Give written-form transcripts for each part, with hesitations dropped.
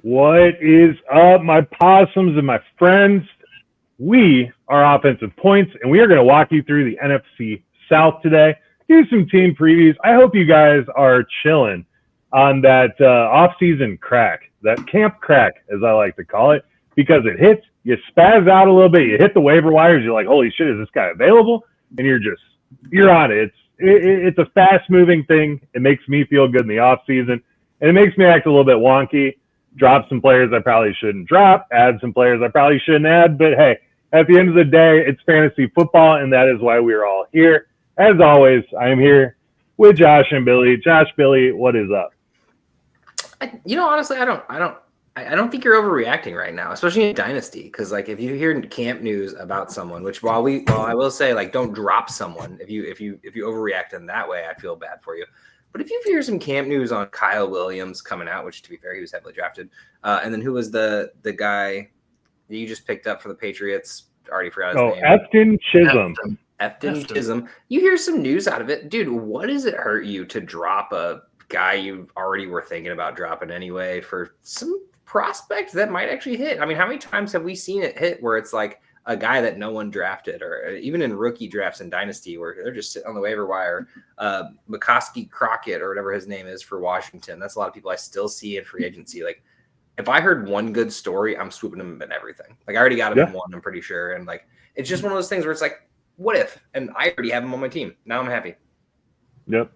What is up, my possums and my friends? We are Offensive Points, and we are going to walk you through the NFC South today. Do some team previews. I hope you guys are chilling on that off-season crack, that camp crack, as I like to call it, because it hits, you spaz out a little bit, you hit the waiver wires, you're like, holy shit, is this guy available? And you're on it. It's a fast-moving thing. It makes me feel good in the off-season, and it makes me act a little bit wonky. Drop some players I probably shouldn't drop, add some players I probably shouldn't add. But hey, at the end of the day, it's fantasy football, and that is why we're all here. As always, I am here with Josh and Billy. Josh, Billy, what is up? Honestly, I don't think you're overreacting right now, especially in Dynasty. Because like, if you hear camp news about someone, which while I will say, like, don't drop someone. If you overreact in that way, I feel bad for you. But if you hear some camp news on Kyle Williams coming out, which to be fair, he was heavily drafted, and then who was the guy that you just picked up for the Patriots? Already forgot his name. Efton Chisholm. You hear some news out of it, dude. What does it hurt you to drop a guy you already were thinking about dropping anyway for some prospect that might actually hit? I mean, how many times have we seen it hit where it's like a guy that no one drafted, or even in rookie drafts in Dynasty where they're just sitting on the waiver wire? McCoskey Crockett or whatever his name is for Washington. That's a lot of people I still see in free agency. Like, if I heard one good story, I'm swooping him in everything. Like, I already got him in one, I'm pretty sure. And like, it's just one of those things where it's like, what if? And I already have him on my team. Now I'm happy. Yep.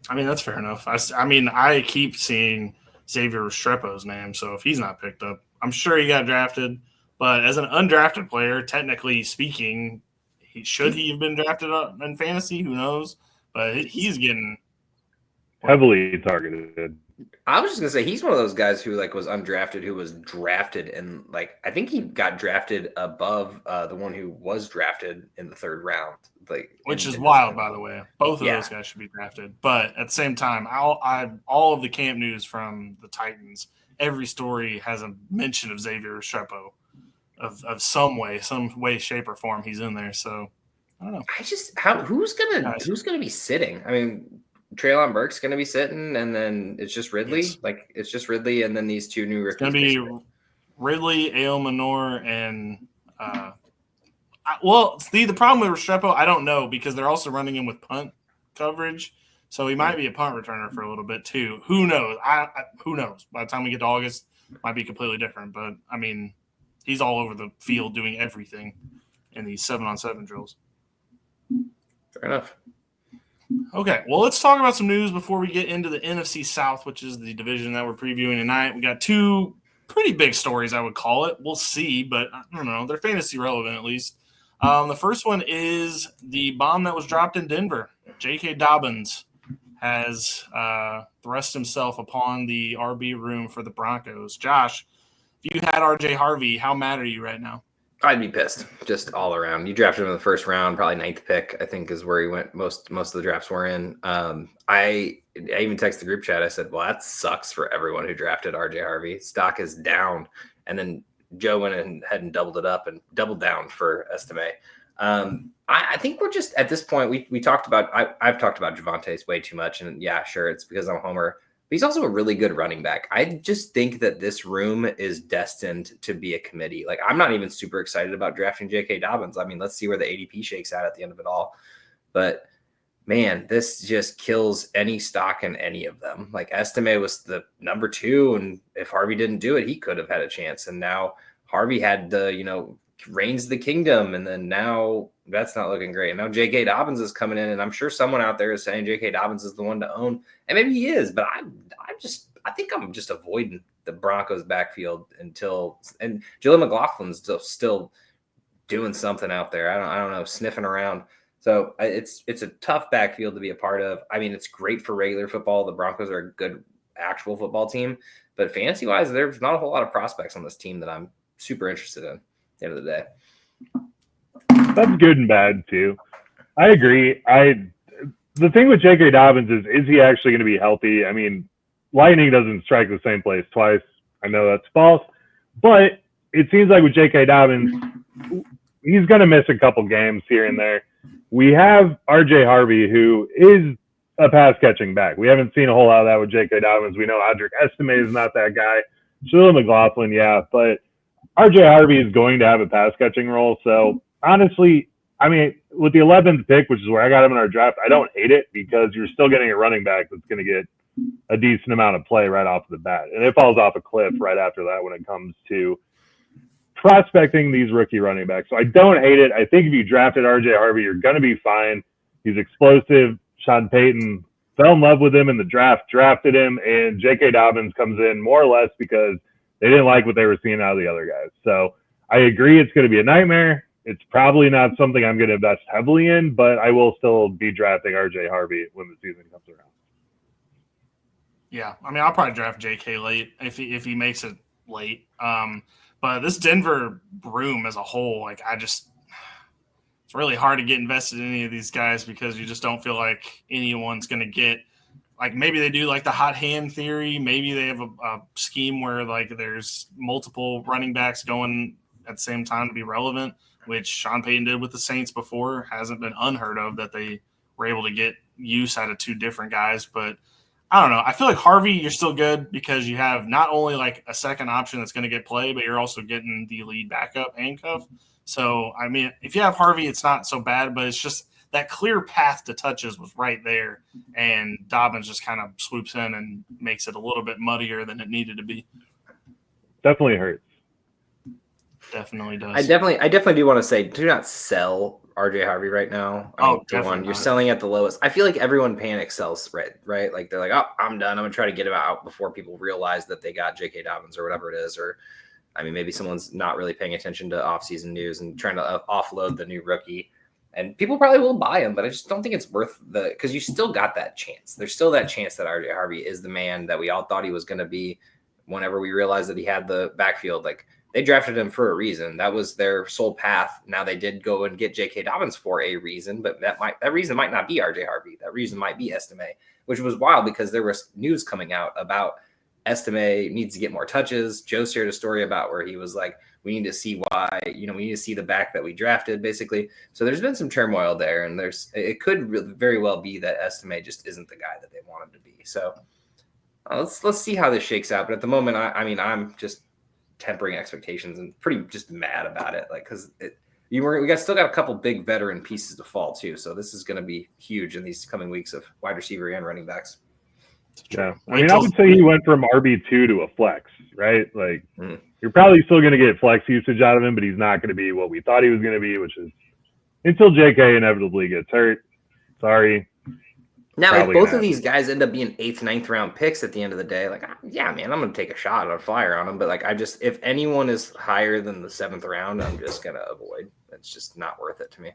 I mean, that's fair enough. I keep seeing Xavier Restrepo's name. So if he's not picked up, I'm sure he got drafted. But as an undrafted player, technically speaking, should he have been drafted in fantasy? Who knows? But he's getting heavily targeted. I was just gonna say he's one of those guys who like was undrafted, who was drafted, and like I think he got drafted above the one who was drafted in the third round. Which is wild, by the way. Both of those guys should be drafted. But at the same time, all of the camp news from the Titans, every story has a mention of Xavier Restrepo. Of some way, shape, or form, he's in there. So I don't know. Who's gonna be sitting? I mean, Treylon Burks gonna be sitting, and then it's just Ridley. It's just Ridley, and then these two new rookies. It's gonna be Ridley, A.O. Manor, and the problem with Restrepo, I don't know, because they're also running him with punt coverage, so he might be a punt returner for a little bit too. Who knows? Who knows? By the time we get to August, it might be completely different. But I mean, he's all over the field doing everything in these 7-on-7 drills. Fair enough. Okay, well, let's talk about some news before we get into the NFC South, which is the division that we're previewing tonight. We got two pretty big stories, I would call it. We'll see, but I don't know. They're fantasy relevant, at least. The first one is the bomb that was dropped in Denver. J.K. Dobbins has thrust himself upon the RB room for the Broncos. Josh, if you had R.J. Harvey, how mad are you right now? I'd be pissed, just all around. You drafted him in the first round, probably 9th pick, I think, is where he went. Most of the drafts were in. I even texted the group chat. I said, well, that sucks for everyone who drafted R.J. Harvey. Stock is down. And then Joe went ahead and doubled it up and doubled down for Estime. I think we're just, at this point, we talked about, I've talked about Javonte way too much. And yeah, sure, it's because I'm a homer. But he's also a really good running back. I just think that this room is destined to be a committee. Like, I'm not even super excited about drafting J.K. Dobbins. I mean, let's see where the ADP shakes out at the end of it all. But, man, this just kills any stock in any of them. Like, Estime was the number 2, and if Harvey didn't do it, he could have had a chance. And now Harvey had the, reigns the kingdom, and then now that's not looking great. And now J.K. Dobbins is coming in, and I'm sure someone out there is saying J.K. Dobbins is the one to own, and maybe he is, but I think I'm just avoiding the Broncos backfield and Jalen McLaughlin's still doing something out there. I don't know, sniffing around. So it's a tough backfield to be a part of. I mean, it's great for regular football. The Broncos are a good actual football team, but fantasy wise, there's not a whole lot of prospects on this team that I'm super interested in. At the end of the day, that's good and bad too. I agree. The thing with J.K. Dobbins is he actually going to be healthy? I mean, lightning doesn't strike the same place twice. I know that's false, but it seems like with J.K. Dobbins, he's going to miss a couple games here and there. We have R.J. Harvey, who is a pass catching back. We haven't seen a whole lot of that with J.K. Dobbins. We know Audric Estime is not that guy. Jaleel McLaughlin, yeah, but R.J. Harvey is going to have a pass catching role. So honestly, I mean, with the 11th pick, which is where I got him in our draft, I don't hate it because you're still getting a running back that's going to get a decent amount of play right off the bat. And it falls off a cliff right after that when it comes to prospecting these rookie running backs. So I don't hate it. I think if you drafted R.J. Harvey, you're going to be fine. He's explosive. Sean Payton fell in love with him in the draft, drafted him, and J.K. Dobbins comes in more or less because they didn't like what they were seeing out of the other guys. So I agree it's going to be a nightmare. It's probably not something I'm going to invest heavily in, but I will still be drafting R.J. Harvey when the season comes around. Yeah, I mean, I'll probably draft J.K. late if he makes it late. But this Denver room as a whole, like it's really hard to get invested in any of these guys because you just don't feel like anyone's going to get like maybe they do like the hot hand theory. Maybe they have a scheme where like there's multiple running backs going at the same time to be relevant, which Sean Payton did with the Saints before. Hasn't been unheard of that they were able to get use out of two different guys. But I don't know. I feel like Harvey, you're still good because you have not only like a second option that's going to get play, but you're also getting the lead backup handcuff. So, I mean, if you have Harvey, it's not so bad, but it's just that clear path to touches was right there. And Dobbins just kind of swoops in and makes it a little bit muddier than it needed to be. Definitely hurts. Definitely does. I definitely do want to say, do not sell RJ Harvey right now. Definitely you're selling at the lowest. I feel like everyone panic sells, right? Like they're like, oh, I'm done. I'm gonna try to get him out before people realize that they got J.K. Dobbins or whatever it is. Or, I mean, maybe someone's not really paying attention to offseason news and trying to offload the new rookie. And people probably will buy him, but I just don't think it's worth because you still got that chance. There's still that chance that RJ Harvey is the man that we all thought he was going to be whenever we realized that he had the backfield. Like, they drafted him for a reason. That was their sole path. Now they did go and get J.K. Dobbins for a reason, but that reason might not be RJ Harvey. That reason might be Estime, which was wild because there was news coming out about Estime needs to get more touches. Joe shared a story about where he was like, we need to see why, we need to see the back that we drafted, basically. So there's been some turmoil there, and it could very well be that Estime just isn't the guy that they want him to be. So let's see how this shakes out. But at the moment, I'm just tempering expectations and pretty just mad about it, like because still got a couple big veteran pieces to fall too. So this is going to be huge in these coming weeks of wide receiver and running backs. Yeah, I mean, I would say he went from RB2 to a flex, right? Like you're probably still going to get flex usage out of him, but he's not going to be what we thought he was going to be, which is until JK inevitably gets hurt. Sorry. Now, if both of these guys end up being 8th, 9th round picks at the end of the day, like, yeah, man, I'm going to take a shot on a flyer on them. But like, if anyone is higher than the 7th round, I'm just going to avoid. It's just not worth it to me.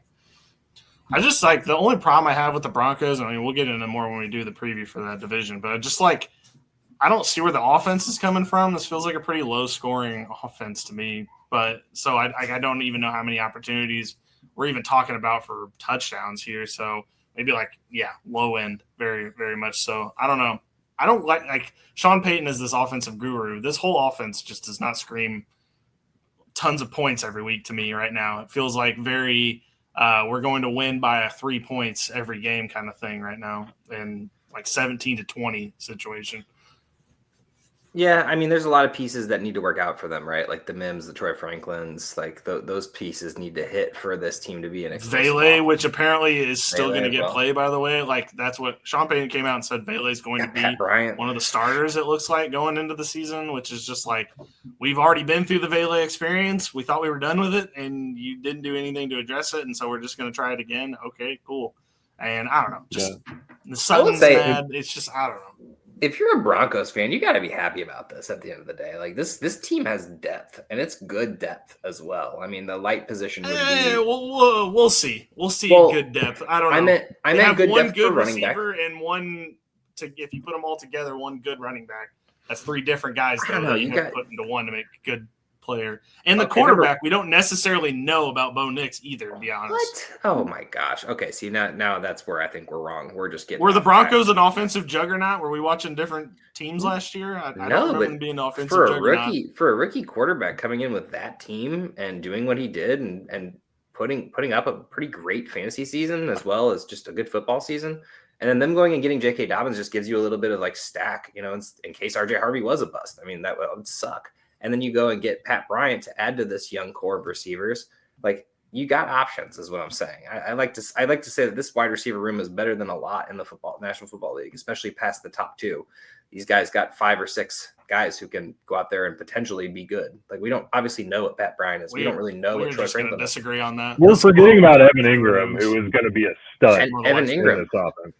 I just like the only problem I have with the Broncos. I mean, we'll get into more when we do the preview for that division, but I don't see where the offense is coming from. This feels like a pretty low scoring offense to me. But so I don't even know how many opportunities we're even talking about for touchdowns here. So maybe low end, very, very much so. I don't know. I don't like Sean Payton is this offensive guru. This whole offense just does not scream tons of points every week to me right now. It feels like very we're going to win by 3 points every game kind of thing right now, and like 17-20 situation. Yeah, I mean, there's a lot of pieces that need to work out for them, right? Like the Mims, the Troy Franklins, like those pieces need to hit for this team to be an explosive Vele, offense. which apparently is still going to get play, by the way. Like that's what Sean Payton came out and said. Vele is going to be one of the starters. It looks like going into the season, which is just like we've already been through the Vele experience. We thought we were done with it, and you didn't do anything to address it, and so we're just going to try it again. Okay, cool. And I don't know, just the Sutton's mad. It's just I don't know. If you're a Broncos fan, you got to be happy about this at the end of the day. Like this team has depth, and it's good depth as well. I mean, the light position would be. We'll see. We'll see good depth. I don't know. I meant good one depth good for running back and one if you put them all together, one good running back. That's 3 different guys that you have put into one to make a good player. And the quarterback, we don't necessarily know about Bo Nix either, to be honest. What? Oh my gosh. Okay, see now that's where I think we're wrong. We're just getting. Were the Broncos an offensive juggernaut? Were we watching different teams last year? I don't remember them being an offensive juggernaut. For a rookie quarterback coming in with that team and doing what he did and putting up a pretty great fantasy season as well as just a good football season. And then them going and getting J.K. Dobbins just gives you a little bit of like stack, in case R.J. Harvey was a bust. I mean, that would suck. And then you go and get Pat Bryant to add to this young core of receivers. Like, you got options, is what I'm saying. I like to say that this wide receiver room is better than a lot in the National Football League, especially past the top 2. These guys got 5 or 6 guys who can go out there and potentially be good. Like, we don't obviously know what Pat Bryant is. We don't really know what Troy Franklin is. Disagree on that. We're forgetting about Evan Ingram, who is going to be a stud. And Evan Ingram. In this offense.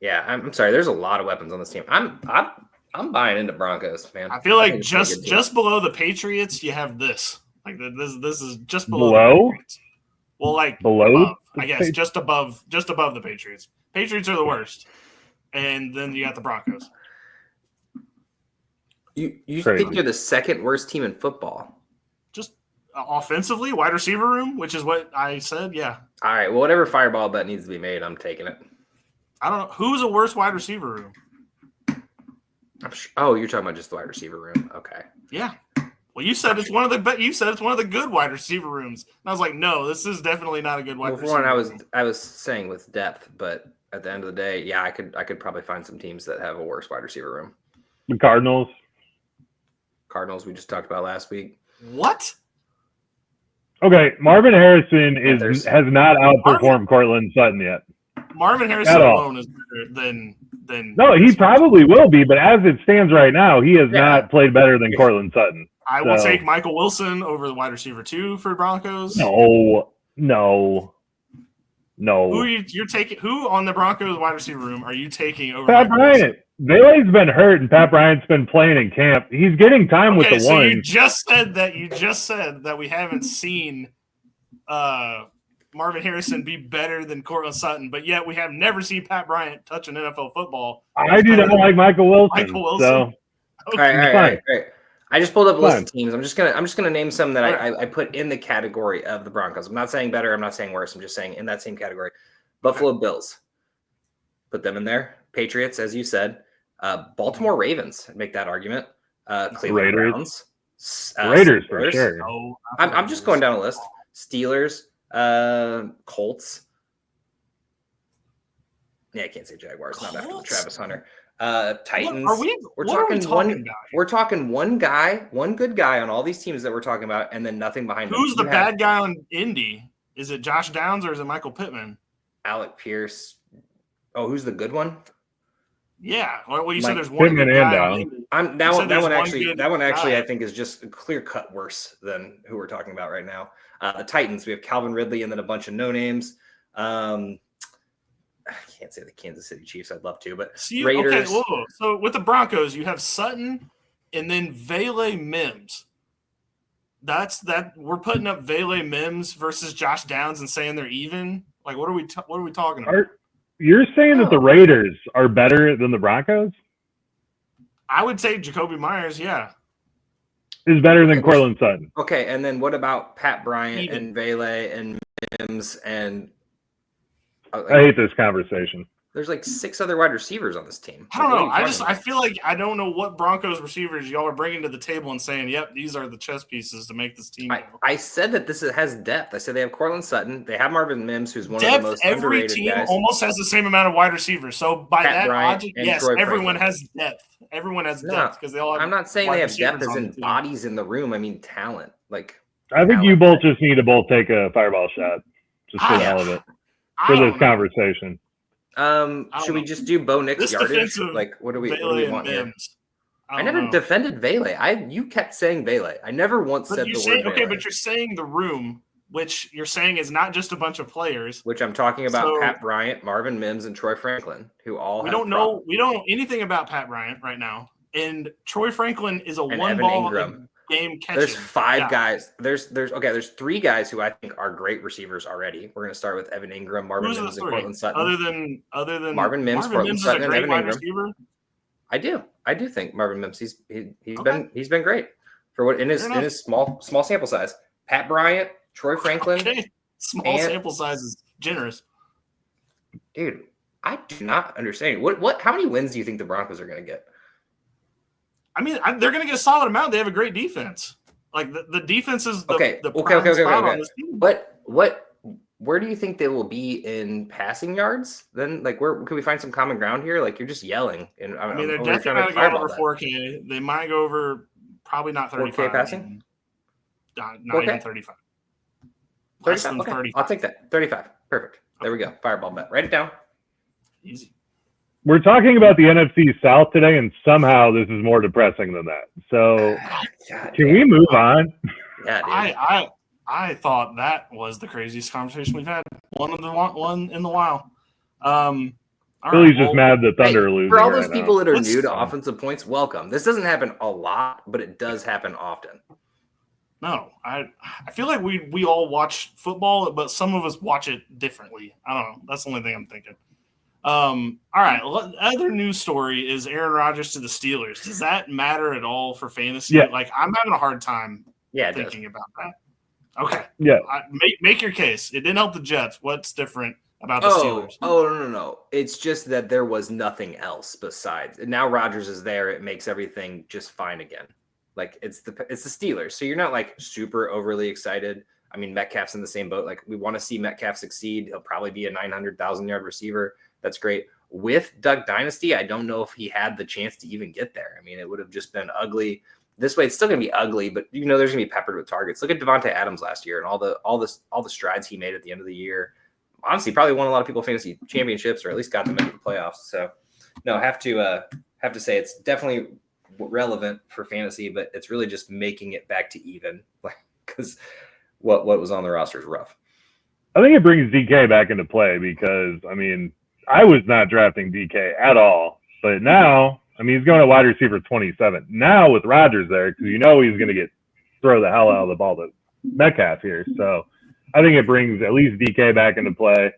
Yeah, I'm sorry. There's a lot of weapons on this team. I'm buying into Broncos, man. I feel like just below the Patriots, you have this. Like this is just below. Well, like below, above, I guess, just above the Patriots. Patriots are the worst, and then you got the Broncos. You think you're the second worst team in football? Just offensively, wide receiver room, which is what I said. Yeah. All right. Well, whatever fireball bet needs to be made, I'm taking it. I don't know who's a worse wide receiver room. Oh, you're talking about just the wide receiver room. Okay. Yeah. Well, you said it's one of the good wide receiver rooms. And I was like, no, this is definitely not a good wide receiver. For one, I was saying with depth, but at the end of the day, yeah, I could probably find some teams that have a worse wide receiver room. The Cardinals we just talked about last week. What? Okay, Marvin Harrison has not outperformed Cortland Sutton yet. Marvin Harrison alone is better than. No, he probably will be, but as it stands right now, he has not played better than Cortland Sutton. I will take Michael Wilson over the wide receiver 2 for Broncos. No. You're taking? Who on the Broncos wide receiver room are you taking over? Pat Bryant. Vele's been hurt, and Pat Bryant's been playing in camp. He's getting time with the so one. You just said that we haven't seen Marvin Harrison be better than Cortland Sutton, but yet we have never seen Pat Bryant touch an NFL football. I do not like Michael Wilson. So. Okay. All right. I just pulled up a list of teams. I'm just gonna name some that I put in the category of the Broncos. I'm not saying better. I'm not saying worse. I'm just saying in that same category. Buffalo Bills. Put them in there. Patriots, as you said. Baltimore Ravens. Make that argument. Cleveland Browns. Raiders for sure. No, I'm just going down a list. Steelers. Colts. Yeah, I can't say Jaguars. Not after Travis Hunter. Titans. We're talking one guy, one good guy on all these teams that we're talking about, and then nothing behind him. Who's the bad guy on Indy? Is it Josh Downs or is it Michael Pittman? Alec Pierce. Oh, who's the good one? Yeah. Well, you said there's one Pittman good guy on Indy. That one actually I think is just clear cut worse than who we're talking about right now. The Titans, we have Calvin Ridley and then a bunch of no names. I can't say the Kansas City Chiefs. I'd love to, but Raiders. Okay, whoa. So with the Broncos, you have Sutton and then Vele Mims. That's that. We're putting up Vele Mims versus Josh Downs and saying they're even. Like, what are we talking about? You're saying that the Raiders are better than the Broncos? I would say Jacoby Myers, yeah, is better than Cortland Sutton. Okay, and then what about Pat Bryant and Vele and Mims and? I hate this conversation. There's like 6 other wide receivers on this team. I don't know. I feel like I don't know what Broncos receivers y'all are bringing to the table and saying, yep, these are the chess pieces to make this team go. I said that this has depth. I said they have Cortland Sutton. They have Marvin Mims, who's one of the most underrated guys. Every team almost has the same amount of wide receivers. So by Pat that logic, yes, Troy everyone Franklin. has depth. Everyone has depth because they all have I'm not saying they have depth as in the bodies in the room. I mean talent. Like I think you both just need to take a fireball shot just for the hell of it for this conversation. Should we just do Bo Nick's yardage? Like, what do we want here? I never defended Vele. You kept saying Vele. I never once said the word Vele. Okay, but you're saying the room, which you're saying is not just a bunch of players. Which I'm talking about Pat Bryant, Marvin Mims, and Troy Franklin, who all we don't know anything about Pat Bryant right now. And Troy Franklin is a one-ball game catcher. There's 5 guys. There's 3 guys who I think are great receivers already. We're gonna start with Evan Ingram, Marvin Mims, and Cortland Sutton. Other than Marvin Mims, Cortland Sutton, and Evan Ingram. Receiver? I do think Marvin Mims. He's been great for what in his small sample size. Pat Bryant, Troy Franklin. Okay. Small sample size is generous. Dude, I do not understand. What? How many wins do you think the Broncos are gonna get? I mean, they're going to get a solid amount. They have a great defense. Like the defense is the okay. spot on this team. What where do you think they will be in passing yards? Then, like, where can we find some common ground here? Like, you're just yelling, and I mean, they're over here definitely trying to going to go fireball over that. 4K. They might go over probably not 35. 4K passing? Not 4K? even 35. Less 35? than Okay, 35. I'll take that. 35. Perfect. There we go. Fireball bet. Write it down. Easy. We're talking about the NFC South today, and somehow this is more depressing than that. So can we move on? Yeah, dude. I thought that was the craziest conversation we've had. One in the while. Billy's just mad that Thunder are losing. For all those right people now. that are new to offensive points, welcome. This doesn't happen a lot, but it does happen often. No, I feel like we all watch football, but some of us watch it differently. I don't know. That's the only thing I'm thinking. All right. Other news story is Aaron Rodgers to the Steelers. Does that matter at all for fantasy? Yeah. Like, I'm having a hard time thinking about that. Okay. Yeah. Make your case. It didn't help the Jets. What's different about the Steelers? No. It's just that there was nothing else besides. And now Rodgers is there. It makes everything just fine again. Like, it's the Steelers. So you're not like super overly excited. I mean, Metcalf's in the same boat. Like, we want to see Metcalf succeed. He'll probably be a 900,000 yard receiver. That's great. With Duck Dynasty, I don't know if he had the chance to even get there. I mean, it would have just been ugly. This way, it's still going to be ugly, but there's going to be peppered with targets. Look at Devontae Adams last year and all the strides he made at the end of the year. Honestly, probably won a lot of people fantasy championships, or at least got them into the playoffs. So, no, have to say it's definitely relevant for fantasy, but it's really just making it back to even, because what was on the roster is rough. I think it brings DK back into play because, I mean, I was not drafting DK at all, but now, I mean, he's going to wide receiver 27. Now with Rodgers there, because he's going to throw the hell out of the ball to Metcalf here. So I think it brings at least DK back into play.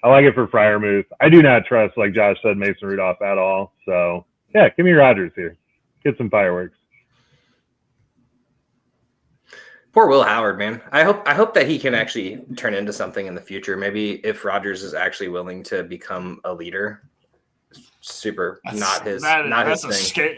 I like it for Freiermuth. I do not trust, like Josh said, Mason Rudolph at all. So, yeah, give me Rodgers here. Get some fireworks. Poor Will Howard, man. I hope that he can actually turn into something in the future. Maybe if Rodgers is actually willing to become a leader. That's a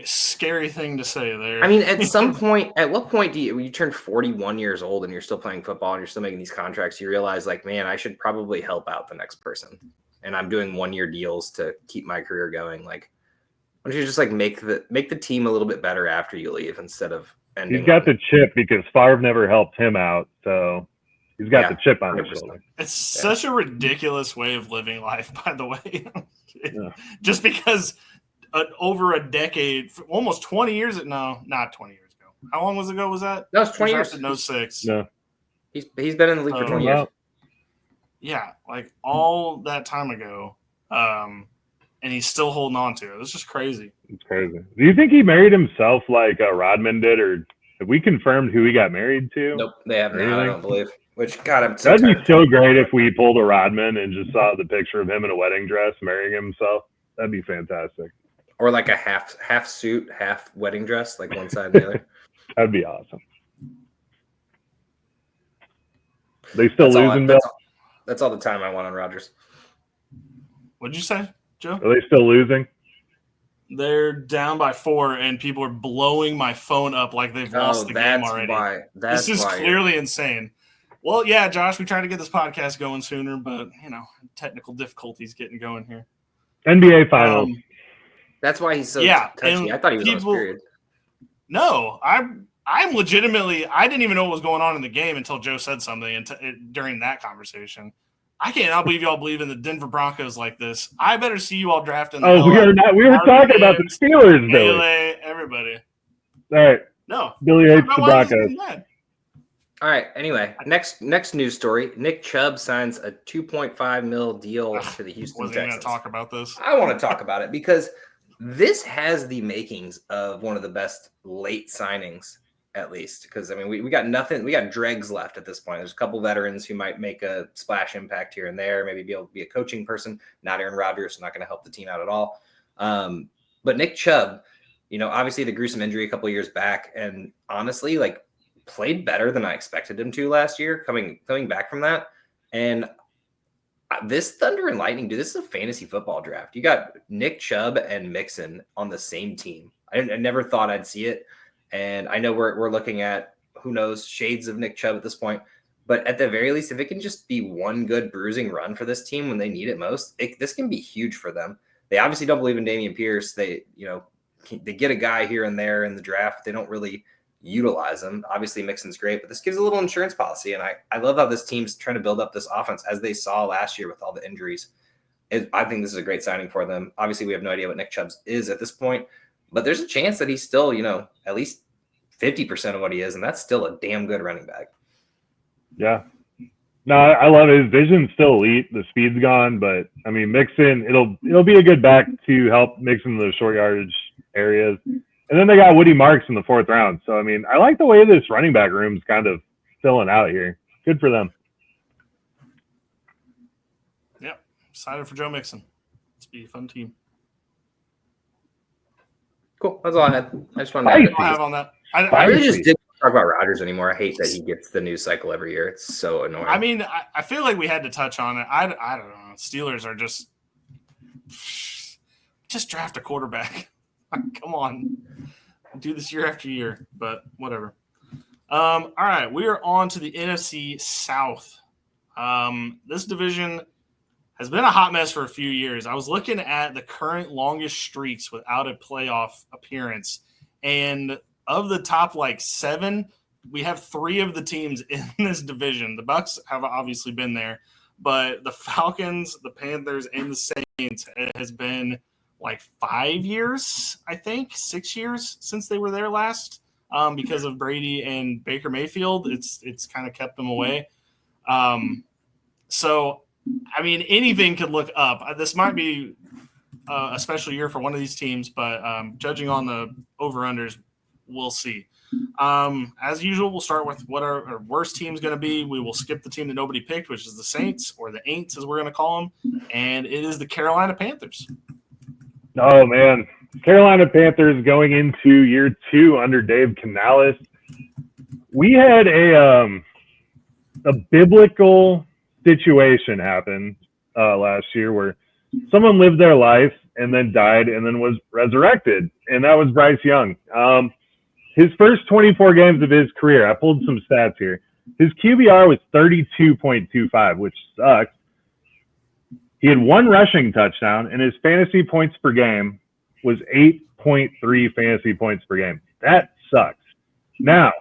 scary thing to say there. I mean, at what point do you turn 41 years old and you're still playing football and you're still making these contracts, you realize, like, man, I should probably help out the next person. And I'm doing 1-year deals to keep my career going. Like, why don't you just like make the team a little bit better after you leave instead of ending? He's got the chip because Favre never helped him out, so he's got the chip on his shoulder. It's such a ridiculous way of living life, by the way. Just because over a decade, almost 20 years no, not 20 years ago. How long ago was that? That was 20 years. In 06. No. He's been in the league for 20 years. Yeah, like all that time ago. And he's still holding on to it. It's just crazy. It's crazy. Do you think he married himself like Rodman did, or have we confirmed who he got married to? Nope, they have not. I don't believe. Which, God, I'm so that'd be so great if we pulled a Rodman and just saw the picture of him in a wedding dress marrying himself. That'd be fantastic. Or like a half suit, half wedding dress, like one side and the other. That'd be awesome. They still losing, Bill? That's all the time I want on Rodgers. What'd you say, Joe? Are they still losing? They're down by 4, and people are blowing my phone up like they've lost the game already. This is clearly insane. Well, yeah, Josh, we tried to get this podcast going sooner, but, technical difficulties getting going here. NBA Finals. That's why he's so touchy. I thought he was on his period. No, I'm legitimately – I didn't even know what was going on in the game until Joe said something during that conversation. I cannot believe y'all believe in the Denver Broncos like this. I better see you all drafting. We are not. We were talking about the Steelers, Billy. Everybody. All right. No. Billy hates the Broncos. All right. Anyway, next news story. Nick Chubb signs a $2.5 million deal to the Houston Texans. Wasn't going to talk about this. I want to talk about it because this has the makings of one of the best late signings, at least. Because, I mean, we got nothing. We got dregs left at this point. There's a couple veterans who might make a splash impact here and there, maybe be able to be a coaching person. Not Aaron Rodgers, so not going to help the team out at all. But Nick Chubb, obviously the gruesome injury a couple of years back, and honestly, like, played better than I expected him to last year, coming back from that. And this Thunder and Lightning, dude, this is a fantasy football draft. You got Nick Chubb and Mixon on the same team. I never thought I'd see it. And I know we're looking at, who knows, shades of Nick Chubb at this point. But at the very least, if it can just be one good bruising run for this team when they need it most, this can be huge for them. They obviously don't believe in Dameon Pierce. They get a guy here and there in the draft. They don't really utilize him. Obviously, Mixon's great, but this gives a little insurance policy. And I love how this team's trying to build up this offense as they saw last year with all the injuries. I think this is a great signing for them. Obviously, we have no idea what Nick Chubb is at this point, but there's a chance that he's still, at least 50% of what he is, and that's still a damn good running back. Yeah. No, I love it. His vision's still elite. The speed's gone, but I mean, Mixon, it'll be a good back to help Mixon in those short yardage areas. And then they got Woody Marks in the 4th round. So I mean, I like the way this running back room's kind of filling out here. Good for them. Yep. Excited for Joe Mixon. It's be a fun team. Cool. That's all I had. I just wanted to have on that. I really just didn't talk about Rodgers anymore. I hate that he gets the news cycle every year. It's so annoying. I mean, I feel like we had to touch on it. I don't know. Steelers are just draft a quarterback. Come on. Do this year after year, but whatever. All right. We are on to the NFC South. This division has been a hot mess for a few years. I was looking at the current longest streaks without a playoff appearance, and of the top 7, we have 3 of the teams in this division. The Bucs have obviously been there, but the Falcons, the Panthers, and the Saints has been 5 years, I think, 6 years since they were there last. Because of Brady and Baker Mayfield, it's kind of kept them away. So, I mean, anything could look up. This might be a special year for one of these teams, but judging on the over-unders, we'll see. As usual, we'll start with what our worst team's going to be. We will skip the team that nobody picked, which is the Saints, or the Aints, as we're going to call them, and it is the Carolina Panthers. Oh, man. Carolina Panthers going into year 2 under Dave Canales. We had a biblical situation happen last year where someone lived their life and then died and then was resurrected, and that was Bryce Young. His first 24 games of his career, I pulled some stats here. His QBR was 32.25, which sucks. He had 1 rushing touchdown, and his fantasy points per game was 8.3 fantasy points per game. That sucks. Now,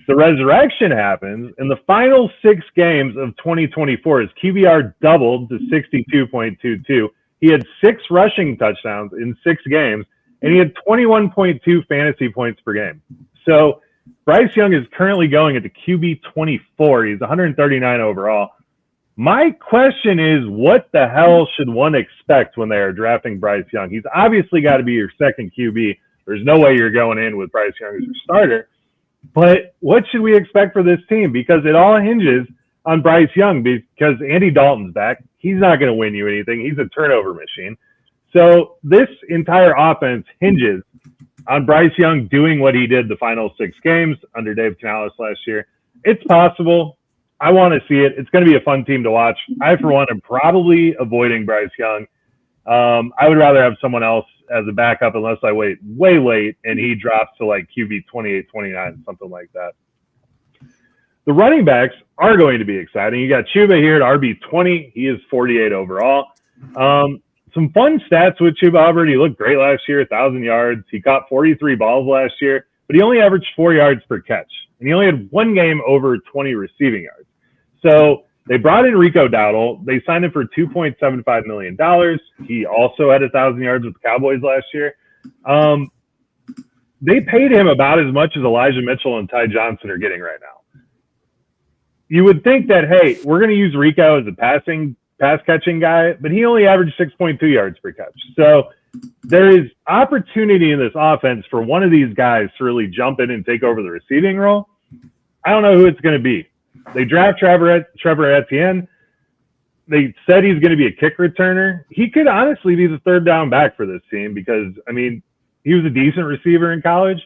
the resurrection happens. In the final 6 games of 2024, his QBR doubled to 62.22. He had 6 rushing touchdowns in 6 games, and he had 21.2 fantasy points per game. So Bryce Young is currently going at the QB 24. He's 139 overall. My question is, what the hell should one expect when they are drafting Bryce Young? He's obviously got to be your second QB. There's no way you're going in with Bryce Young as your starter. But what should we expect for this team? Because it all hinges on Bryce Young, because Andy Dalton's back. He's not going to win you anything. He's a turnover machine. So this entire offense hinges on Bryce Young doing what he did the final 6 games under Dave Canales last year. It's possible. I want to see it. It's going to be a fun team to watch. I, for one, am probably avoiding Bryce Young. I would rather have someone else as a backup unless I wait way late and he drops to QB 28, 29, something like that. The running backs are going to be exciting. You got Chubb here at RB 20. He is 48 overall. Some fun stats with Chubb Aubrey. He looked great last year, 1,000 yards. He caught 43 balls last year, but he only averaged 4 yards per catch. And he only had 1 game over 20 receiving yards. So they brought in Rico Dowdle. They signed him for $2.75 million. He also had 1,000 yards with the Cowboys last year. They paid him about as much as Elijah Mitchell and Ty Johnson are getting right now. You would think that, hey, we're going to use Rico as a pass-catching guy, but he only averaged 6.2 yards per catch. So there is opportunity in this offense for one of these guys to really jump in and take over the receiving role. I don't know who it's going to be. They draft Trevor Etienne. They said he's going to be a kick returner. He could honestly be the 3rd down back for this team because, I mean, he was a decent receiver in college.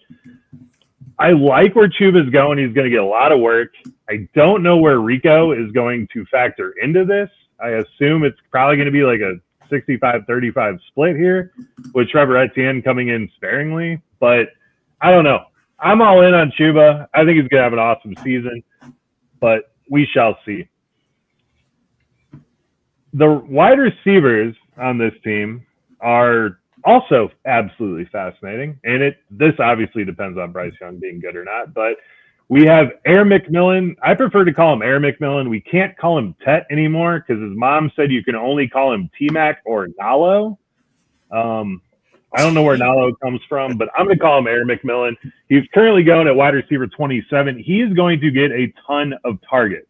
I like where Chubb is going. He's going to get a lot of work. I don't know where Rico is going to factor into this. I assume it's probably going to be like a 65-35 split here with Trevor Etienne coming in sparingly. But I don't know. I'm all in on Chuba. I think he's going to have an awesome season. But we shall see. The wide receivers on this team are also absolutely fascinating, and this obviously depends on Bryce Young being good or not. But we have Air McMillan. I prefer to call him Air McMillan. We can't call him Tet anymore because his mom said you can only call him T-Mac or Nalo. I don't know where Nalo comes from, but I'm going to call him Air McMillan. He's currently going at wide receiver 27. He is going to get a ton of targets.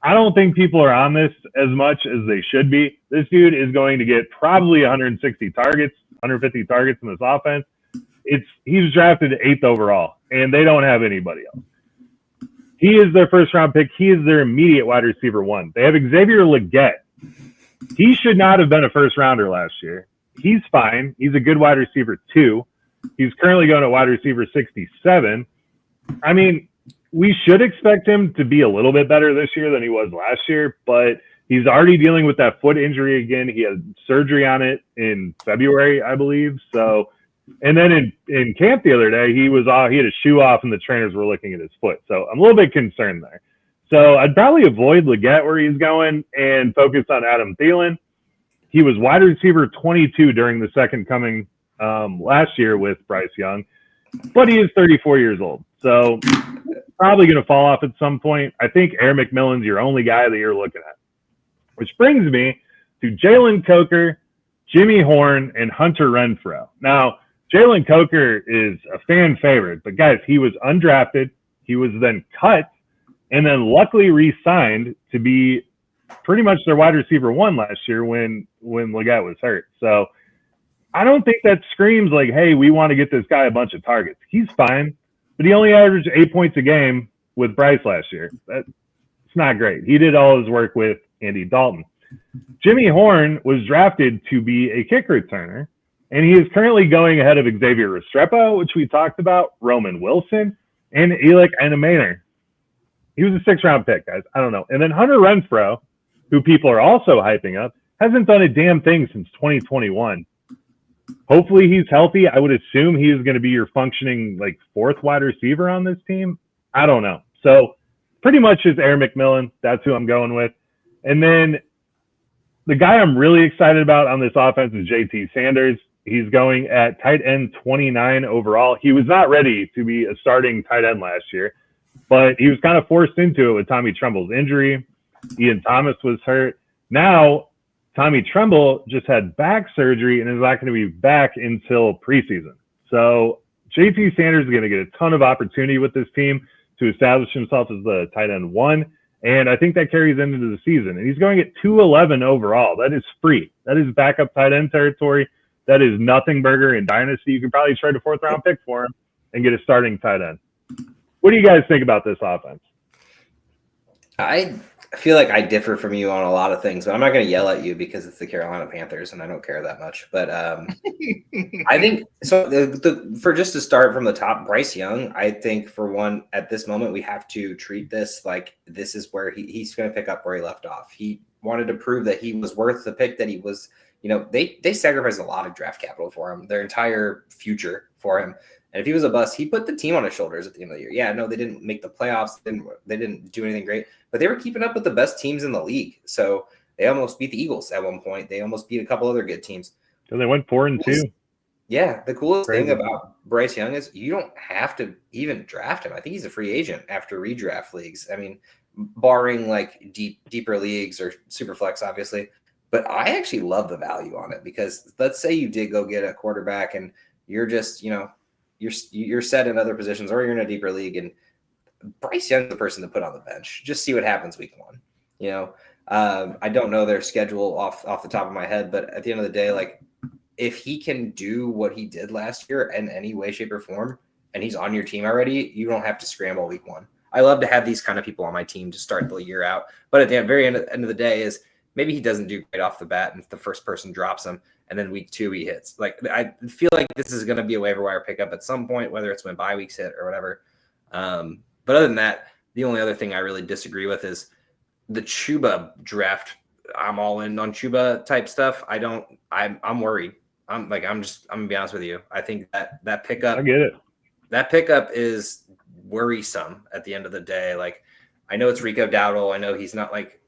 I don't think people are on this as much as they should be. This dude is going to get probably 160 targets, 150 targets in this offense. He was drafted 8th overall, and they don't have anybody else. He is their first-round pick. He is their immediate wide receiver 1. They have Xavier Leggett. He should not have been a first-rounder last year. He's fine. He's a good wide receiver 2. He's currently going at wide receiver 67. I mean, we should expect him to be a little bit better this year than he was last year, but he's already dealing with that foot injury again. He had surgery on it in February, I believe. So, and then in camp the other day, he had a shoe off and the trainers were looking at his foot. So I'm a little bit concerned there. So I'd probably avoid Leggett where he's going and focus on Adam Thielen. He was wide receiver 22 during the second coming last year with Bryce Young, but he is 34 years old. So probably going to fall off at some point. I think Air McMillan's your only guy that you're looking at, which brings me to Jalen Coker, Jimmy Horn, and Hunter Renfrow. Now, Jalen Coker is a fan favorite, but guys, he was undrafted. He was then cut and then luckily re-signed to be pretty much their wide receiver 1 last year when Leggett was hurt. So I don't think that screams like, hey, we want to get this guy a bunch of targets. He's fine, but he only averaged 8 points a game with Bryce last year. It's not great. He did all his work with Andy Dalton. Jimmy Horn was drafted to be a kick returner, and he is currently going ahead of Xavier Restrepo, which we talked about, Roman Wilson, and Elic Anamaner. He was a 6th-round pick, guys. I don't know. And then Hunter Renfrow, who people are also hyping up, hasn't done a damn thing since 2021. Hopefully he's healthy. I would assume he is going to be your functioning 4th wide receiver on this team. I don't know. So pretty much is Air McMillan. That's who I'm going with. And then the guy I'm really excited about on this offense is JT Sanders. He's going at tight end 29 overall. He was not ready to be a starting tight end last year, but he was kind of forced into it with Tommy Tremble's injury. Ian Thomas was hurt. Now, Tommy Tremble just had back surgery and is not going to be back until preseason. So JT Sanders is going to get a ton of opportunity with this team to establish himself as the tight end 1. And I think that carries into the season. And he's going at 211 overall. That is free. That is backup tight end territory. That is nothing burger in Dynasty. You can probably trade a 4th-round pick for him and get a starting tight end. What do you guys think about this offense? I feel like I differ from you on a lot of things, but I'm not going to yell at you because it's the Carolina Panthers and I don't care that much. But I think so. For just to start from the top, Bryce Young, I think for one, at this moment, we have to treat this like this is where he's going to pick up where he left off. He wanted to prove that he was worth the pick that he was. They sacrificed a lot of draft capital for him, their entire future for him. And if he was a bust, he put the team on his shoulders at the end of the year. Yeah, no, they didn't make the playoffs. They didn't do anything great, but they were keeping up with the best teams in the league. So they almost beat the Eagles at one point. They almost beat a couple other good teams. So they went 4-2. Yeah, the coolest thing about Bryce Young is you don't have to even draft him. I think he's a free agent after redraft leagues. I mean, barring deeper leagues or super flex, obviously. But I actually love the value on it because let's say you did go get a quarterback and you're just, you're set in other positions or you're in a deeper league and Bryce Young's the person to put on the bench. Just see what happens week 1. I don't know their schedule off the top of my head, but at the end of the day, if he can do what he did last year in any way, shape, or form, and he's on your team already, you don't have to scramble week 1. I love to have these kind of people on my team to start the year out. But at the very end of the day is maybe he doesn't do great off the bat and the first person drops him. And then week 2 he hits. I feel like this is going to be a waiver wire pickup at some point, whether it's when bye weeks hit or whatever. But other than that, the only other thing I really disagree with is the Chuba draft. I'm all in on Chuba type stuff. I'm worried. I'm gonna be honest with you. I think that pickup. I get it. That pickup is worrisome at the end of the day. I know it's Rico Dowdle. I know he's not like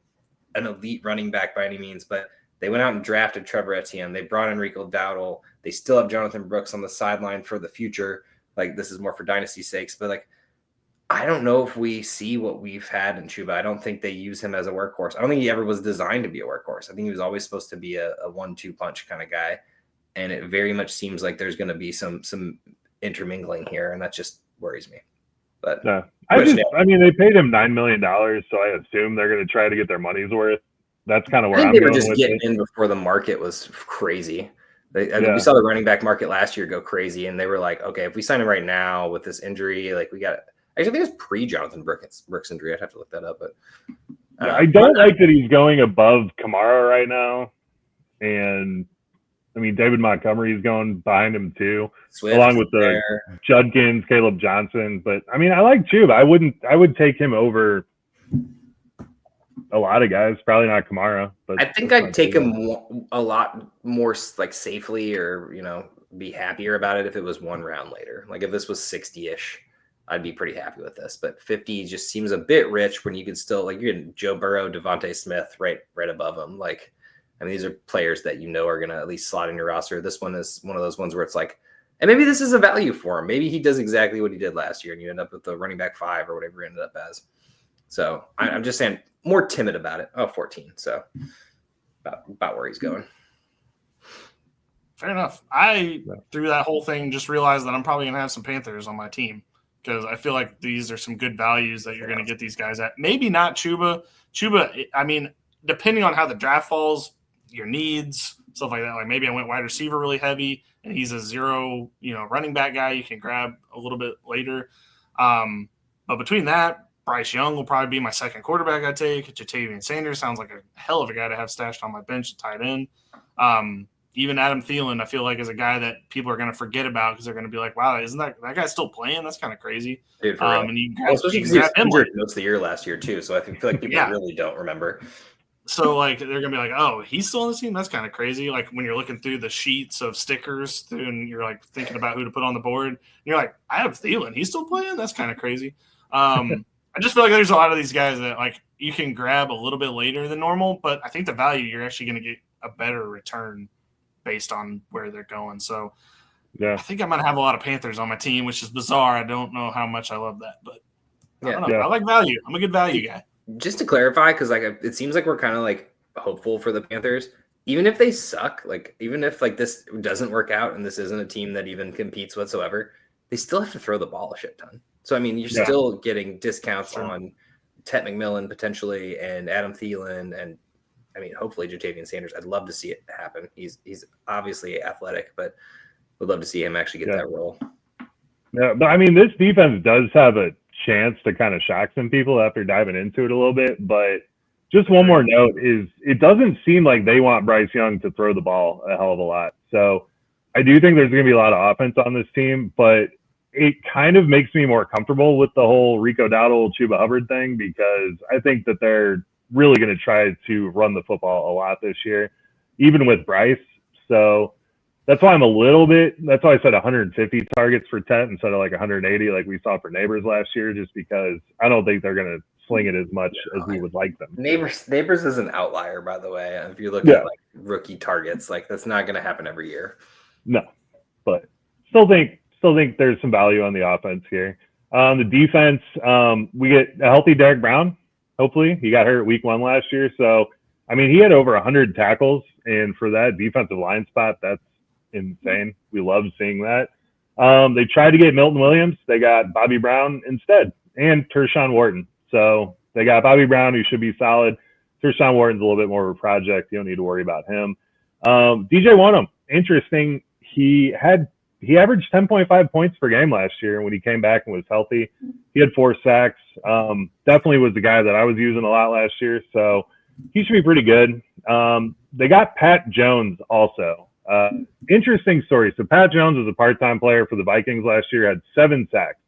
an elite running back by any means, but they went out and drafted Trevor Etienne. They brought in Rico Dowdle. They still have Jonathan Brooks on the sideline for the future. Like, this is more for dynasty sakes, but like, I don't know if we see what we've had in Chuba. I don't think they use him as a workhorse. I don't think he ever was designed to be a workhorse. I think he was always supposed to be a 1-2 punch kind of guy. And it very much seems like there's going to be some intermingling here, and that just worries me. But yeah. I mean, they paid him $9 million, so I assume they're going to try to get their money's worth. That's kind of where I think I'm they were going just with getting it. in before the market was crazy. We saw the running back market last year go crazy, and they were like, okay, if we sign him right now with this injury, like we got – actually, I think it was pre-Jonathan Brooks injury. I'd have to look that up. But I don't like that he's going above Kamara right now. And, I mean, David Montgomery's going behind him too, Swift along with the Judkins, Caleb Johnson. But, I mean, I like Chuba. I would take him over a lot of guys, probably not Kamara. But I think I'd take him a lot more like safely, or, you know, be happier about it if it was one round later. Like if this was 60-ish, I'd be pretty happy with this. But 50 just seems a bit rich when you could still, like, you're getting Joe Burrow, Devontae Smith right above him. Like, I mean, these are players that you know are going to at least slot in your roster. This one is one of those ones where it's like, and maybe this is a value for him. Maybe he does exactly what he did last year, and you end up with the running back 5 or whatever he ended up as. So I'm just saying, more timid about it. 14. So about where he's going. Fair enough. Through that whole thing, just realized that I'm probably going to have some Panthers on my team, because I feel like these are some good values that you're going to get these guys at. Maybe not Chuba. I mean, depending on how the draft falls, your needs, stuff like that. Like maybe I went wide receiver really heavy, and he's a 0, running back guy you can grab a little bit later. But between that, Bryce Young will probably be my second quarterback I take. Jatavian Sanders sounds like a hell of a guy to have stashed on my bench at tight end. Even Adam Thielen, I feel like, is a guy that people are going to forget about because they're going to be like, wow, isn't that guy still playing? That's kind of crazy. Dude, and you especially because he was injured most of the year last year too. So I feel like people really don't remember. So like they're going to be like, oh, he's still on the team? That's kind of crazy. Like when you're looking through the sheets of stickers and you're like thinking about who to put on the board, and you're like, Adam Thielen, he's still playing? That's kind of crazy. I just feel like there's a lot of these guys that like you can grab a little bit later than normal, but I think the value, you're actually going to get a better return based on where they're going. So I think I'm going to have a lot of Panthers on my team, which is bizarre. I don't know how much I love that, but I don't know. I like value. I'm a good value guy. Just to clarify, because like it seems like we're kind of like hopeful for the Panthers, even if they suck, like even if like this doesn't work out and this isn't a team that even competes whatsoever, they still have to throw the ball a shit ton. So, I mean, you're still getting discounts on Ted McMillan potentially and Adam Thielen and, I mean, hopefully Jatavian Sanders. I'd love to see it happen. He's obviously athletic, but would love to see him actually get that role. Yeah, but, I mean, this defense does have a chance to kind of shock some people after diving into it a little bit. But just one more note is it doesn't seem like they want Bryce Young to throw the ball a hell of a lot. So I do think there's going to be a lot of offense on this team, but it kind of makes me more comfortable with the whole Rico Dowdle, Chuba Hubbard thing, because I think that they're really going to try to run the football a lot this year, even with Bryce. So that's why that's why I said 150 targets for Tet instead of like 180 like we saw for Neighbors last year, just because I don't think they're going to sling it as much as we would like them. Neighbors is an outlier, by the way. If you look at like rookie targets, like that's not going to happen every year. No, but still think there's some value on the offense here. The defense, we get a healthy Derek Brown. Hopefully, he got hurt week 1 last year. So, I mean, he had over 100 tackles, and for that defensive line spot, that's insane. We love seeing that. They tried to get Milton Williams. They got Bobby Brown instead, and Tershawn Wharton. So they got Bobby Brown, who should be solid. Tershawn Wharton's a little bit more of a project. You don't need to worry about him. DJ Wonnum, interesting. He averaged 10.5 points per game last year when he came back and was healthy. He had 4 sacks. Definitely was the guy that I was using a lot last year, so he should be pretty good. They got Pat Jones also. Interesting story. So Pat Jones was a part-time player for the Vikings last year, had 7 sacks.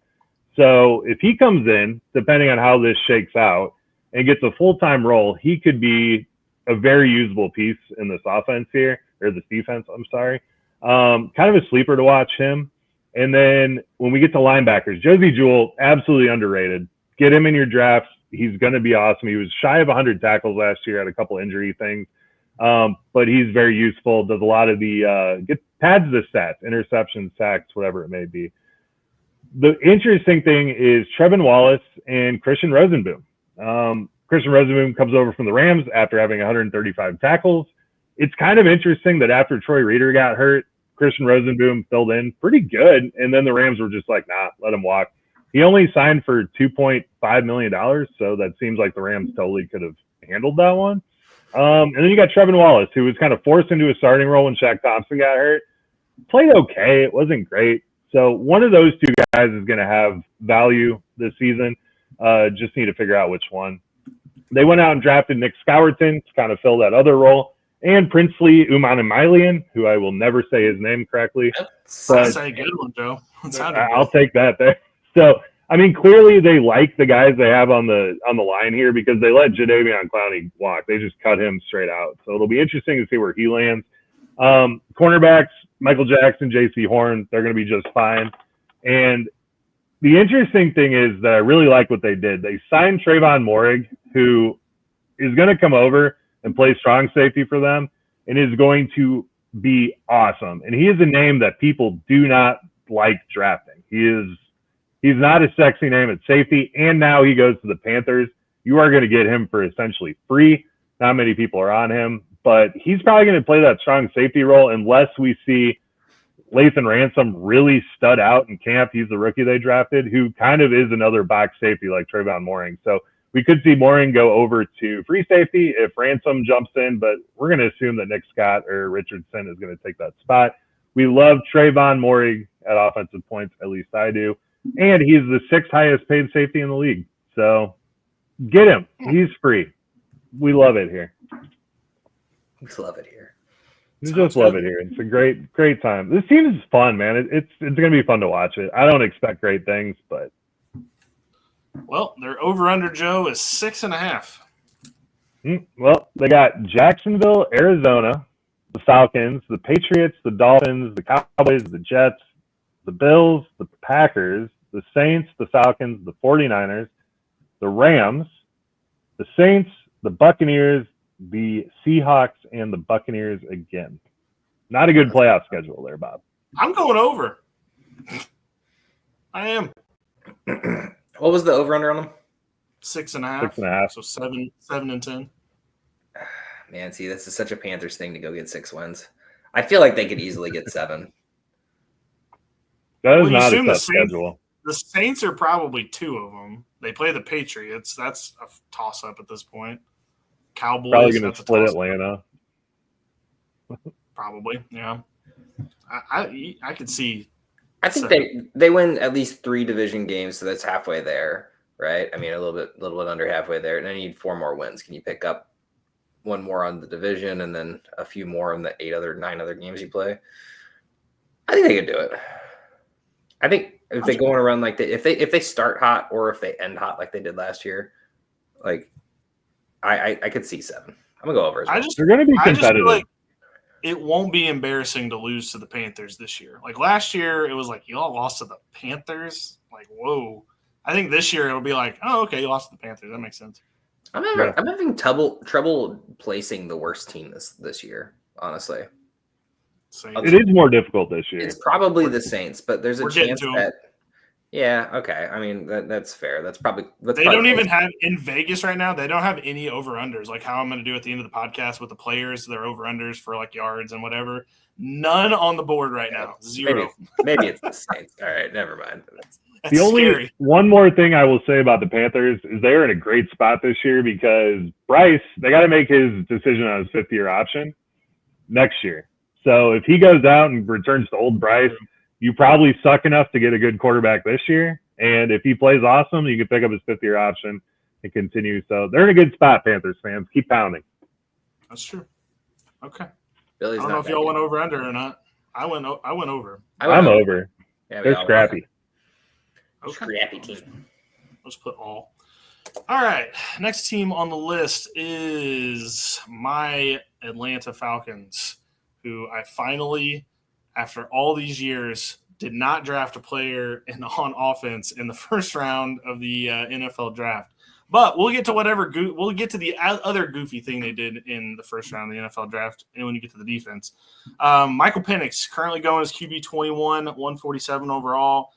So if he comes in, depending on how this shakes out, and gets a full-time role, he could be a very usable piece in this offense here, or this defense, I'm sorry. Kind of a sleeper to watch him. And then when we get to linebackers, Josie Jewell, absolutely underrated. Get him in your drafts. He's going to be awesome. He was shy of 100 tackles last year, had a couple injury things, but he's very useful. Does a lot of the pads the stats, interceptions, sacks, whatever it may be. The interesting thing is Trevin Wallace and Christian Rosenboom. Christian Rosenboom comes over from the Rams after having 135 tackles. It's kind of interesting that after Troy Reeder got hurt, Christian Rosenboom filled in pretty good, and then the Rams were just like, nah, let him walk. He only signed for $2.5 million, so that seems like the Rams totally could have handled that one. And then you got Trevin Wallace, who was kind of forced into a starting role when Shaq Thompson got hurt. Played okay. It wasn't great. So one of those two guys is going to have value this season. Just need to figure out which one. They went out and drafted Nick Scourton to kind of fill that other role, and Princely Umanamialian, who I will never say his name correctly. That's a good one, Joe. I'll take that there. So, I mean, clearly they like the guys they have on the line here because they let Jadeveon Clowney walk. They just cut him straight out. So it'll be interesting to see where he lands. Cornerbacks, Michael Jackson, J.C. Horn, they're going to be just fine. And the interesting thing is that I really like what they did. They signed Trayvon Moehrig, who is going to come over and play strong safety for them and is going to be awesome. And he is a name that people do not like drafting. He's not a sexy name at safety, and now he goes to the Panthers. You are going to get him for essentially free. Not many people are on him, but he's probably going to play that strong safety role unless we see Lathan Ransom really stud out in camp. He's the rookie they drafted, who kind of is another box safety like Trayvon Moehrig. So we could see Moehrig go over to free safety if Ransom jumps in, but we're going to assume that Nick Scott or Richardson is going to take that spot. We love Trayvon Moehrig at offensive points, at least I do. And he's the 6th highest paid safety in the league. So get him. He's free. We love it here. Just love it here. We just love it here. It's a great time. This team is fun, man. It's going to be fun to watch it. I don't expect great things, but. Well, their over-under, Joe, is 6.5. Well, they got Jacksonville, Arizona, the Falcons, the Patriots, the Dolphins, the Cowboys, the Jets, the Bills, the Packers, the Saints, the Falcons, the 49ers, the Rams, the Saints, the Buccaneers, the Seahawks, and the Buccaneers again. Not a good playoff schedule there, Bob. I'm going over. I am. What was the over-under on them? 6.5. 6.5. So 7 and 10. Man, see, this is such a Panthers thing to go get 6 wins. I feel like they could easily get 7. That is not a tough schedule. The Saints are probably 2 of them. They play the Patriots. That's a toss-up at this point. Cowboys. Probably going to split Atlanta. Probably, yeah. I could see. I think they win at least 3 division games, so that's halfway there, right? I mean, a little bit under halfway there, and I need 4 more wins. Can you pick up 1 more on the division and then a few more on the 9 other games you play? I think they could do it. I think if they go on a run like if they start hot or if they end hot like they did last year, like I could see 7. I'm gonna go over as well. They're gonna be competitive. Like it won't be embarrassing to lose to the Panthers this year. Like last year, it was like you all lost to the Panthers. Like whoa. I think this year it'll be like, oh okay, you lost to the Panthers. That makes sense. I'm having trouble placing the worst team this year. Honestly. It is more difficult this year. It's probably the Saints, but there's a chance that. Yeah, okay. I mean, that's fair. They don't even have in Vegas right now. They don't have any over-unders. Like how I'm going to do at the end of the podcast with the players, their over-unders for like yards and whatever. None on the board right now. 0. Maybe it's the Saints. All right, never mind. That's only one more thing I will say about the Panthers is they're in a great spot this year because Bryce, they got to make his decision on his 5th-year option next year. So if he goes out and returns to old Bryce, you probably suck enough to get a good quarterback this year. And if he plays awesome, you can pick up his 5th-year option and continue. So they're in a good spot, Panthers fans. Keep pounding. That's true. Okay. I don't know if y'all went over under or not. I went over. I'm over. Yeah, they're scrappy. Okay. Scrappy team. Let's put all. All right. Next team on the list is my Atlanta Falcons, who I finally, after all these years, did not draft a player on offense in the first round of the NFL draft. But we'll get to we'll get to the other goofy thing they did in the first round of the NFL draft, and when you get to the defense. Michael Penix currently going as QB 21, 147 overall.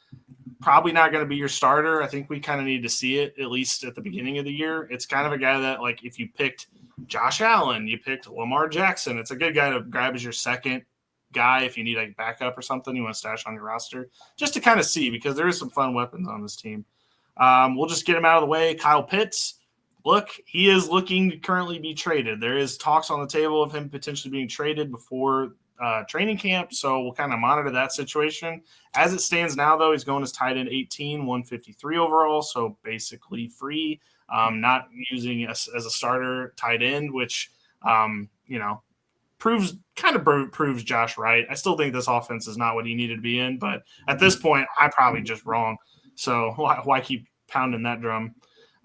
Probably not going to be your starter. I think we kind of need to see it, at least at the beginning of the year. It's kind of a guy that, like, if you picked Josh Allen, you picked Lamar Jackson, it's a good guy to grab as your second guy if you need a backup or something you want to stash on your roster, just to kind of see, because there is some fun weapons on this team. We'll just get him out of the way. Kyle Pitts, look, he is looking to currently be traded. There is talks on the table of him potentially being traded before training camp, so we'll kind of monitor that situation. As it stands now, though, he's going as tight end 18, 153 overall, so basically free, not using as a starter tight end, which, proves Josh right. I still think this offense is not what he needed to be in, but at this point, I'm probably just wrong. So why keep pounding that drum?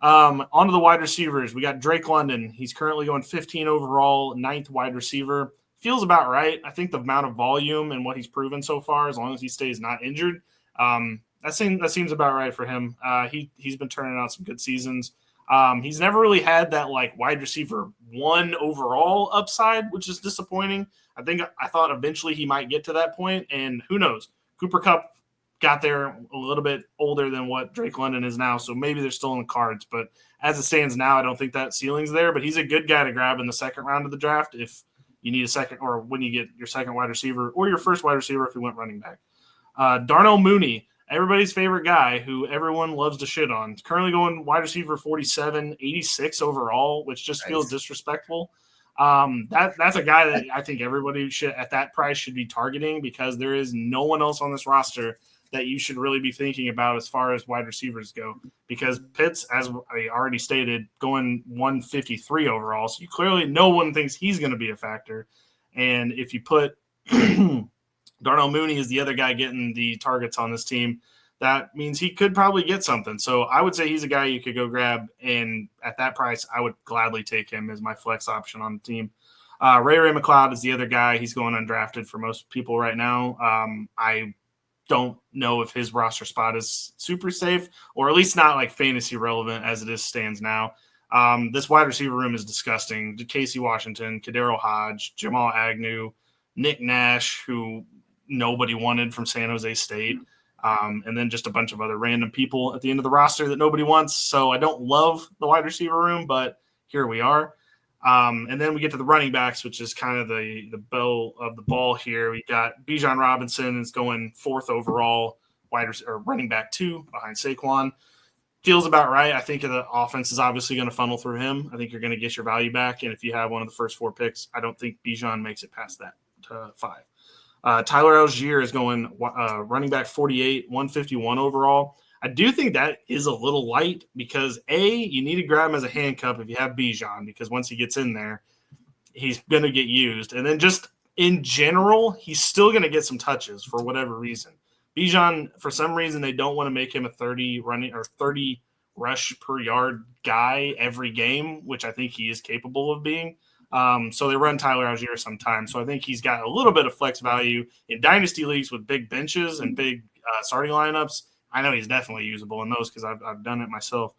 Onto the wide receivers. We got Drake London. He's currently going 15 overall, 9th wide receiver. Feels about right. I think the amount of volume and what he's proven so far, as long as he stays not injured, that seems about right for him. He's been turning out some good seasons. He's never really had that like wide receiver 1 overall upside, which is disappointing. I thought eventually he might get to that point, and who knows? Cooper Kupp got there a little bit older than what Drake London is now, so maybe they're still in the cards. But as it stands now, I don't think that ceiling's there. But he's a good guy to grab in the second round of the draft if you need a second, or when you get your second wide receiver or your first wide receiver if you went running back. Darnell Mooney, everybody's favorite guy who everyone loves to shit on. Currently going wide receiver 47, 86 overall, which just feels disrespectful. That's a guy that I think everybody should at that price should be targeting, because there is no one else on this roster that you should really be thinking about as far as wide receivers go, because Pitts, as I already stated, going 153 overall. So clearly no one thinks he's going to be a factor. And if you put Darnell Mooney is the other guy getting the targets on this team, that means he could probably get something. So I would say he's a guy you could go grab. And at that price, I would gladly take him as my flex option on the team. Ray McLeod is the other guy. He's going undrafted for most people right now. I don't know if his roster spot is super safe, or at least not like fantasy relevant as it stands now. This wide receiver room is disgusting. Casey Washington, Kadero Hodge, Jamal Agnew, Nick Nash, who nobody wanted from San Jose State, and then just a bunch of other random people at the end of the roster that nobody wants. So I don't love the wide receiver room, but here we are. And then we get to the running backs, which is kind of the bell of the ball here. We got Bijan Robinson is going 4th overall, running back 2 behind Saquon. Feels about right. I think the offense is obviously going to funnel through him. I think you're going to get your value back. And if you have one of the first 4 picks, I don't think Bijan makes it past that to 5. Tyler Algier is going running back 48, 151 overall. I do think that is a little light because, you need to grab him as a handcuff if you have Bijan, because once he gets in there, he's going to get used. And then just in general, he's still going to get some touches for whatever reason. Bijan, for some reason, they don't want to make him a 30 rush per yard guy every game, which I think he is capable of being. So they run Tyler Algier sometimes. So I think he's got a little bit of flex value in dynasty leagues with big benches and big starting lineups. I know he's definitely usable in those because I've done it myself.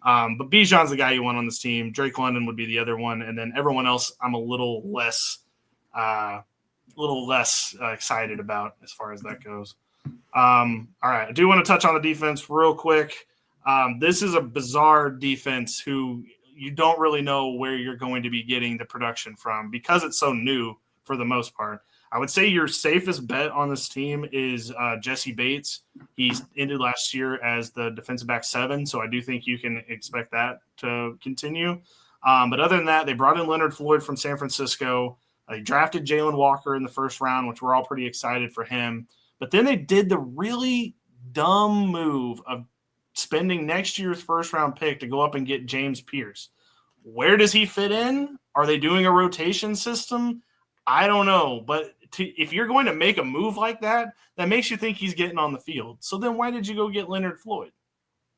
But Bijan's the guy you want on this team. Drake London would be the other one. And then everyone else I'm a little less excited about as far as that goes. All right. I do want to touch on the defense real quick. This is a bizarre defense who you don't really know where you're going to be getting the production from because it's so new for the most part. I would say your safest bet on this team is Jesse Bates. He ended last year as the defensive back 7, so I do think you can expect that to continue. But other than that, they brought in Leonard Floyd from San Francisco. They drafted Jalen Walker in the first round, which we're all pretty excited for him. But then they did the really dumb move of spending next year's first-round pick to go up and get James Pierce. Where does he fit in? Are they doing a rotation system? I don't know, but if you're going to make a move like that, that makes you think he's getting on the field. So then why did you go get Leonard Floyd?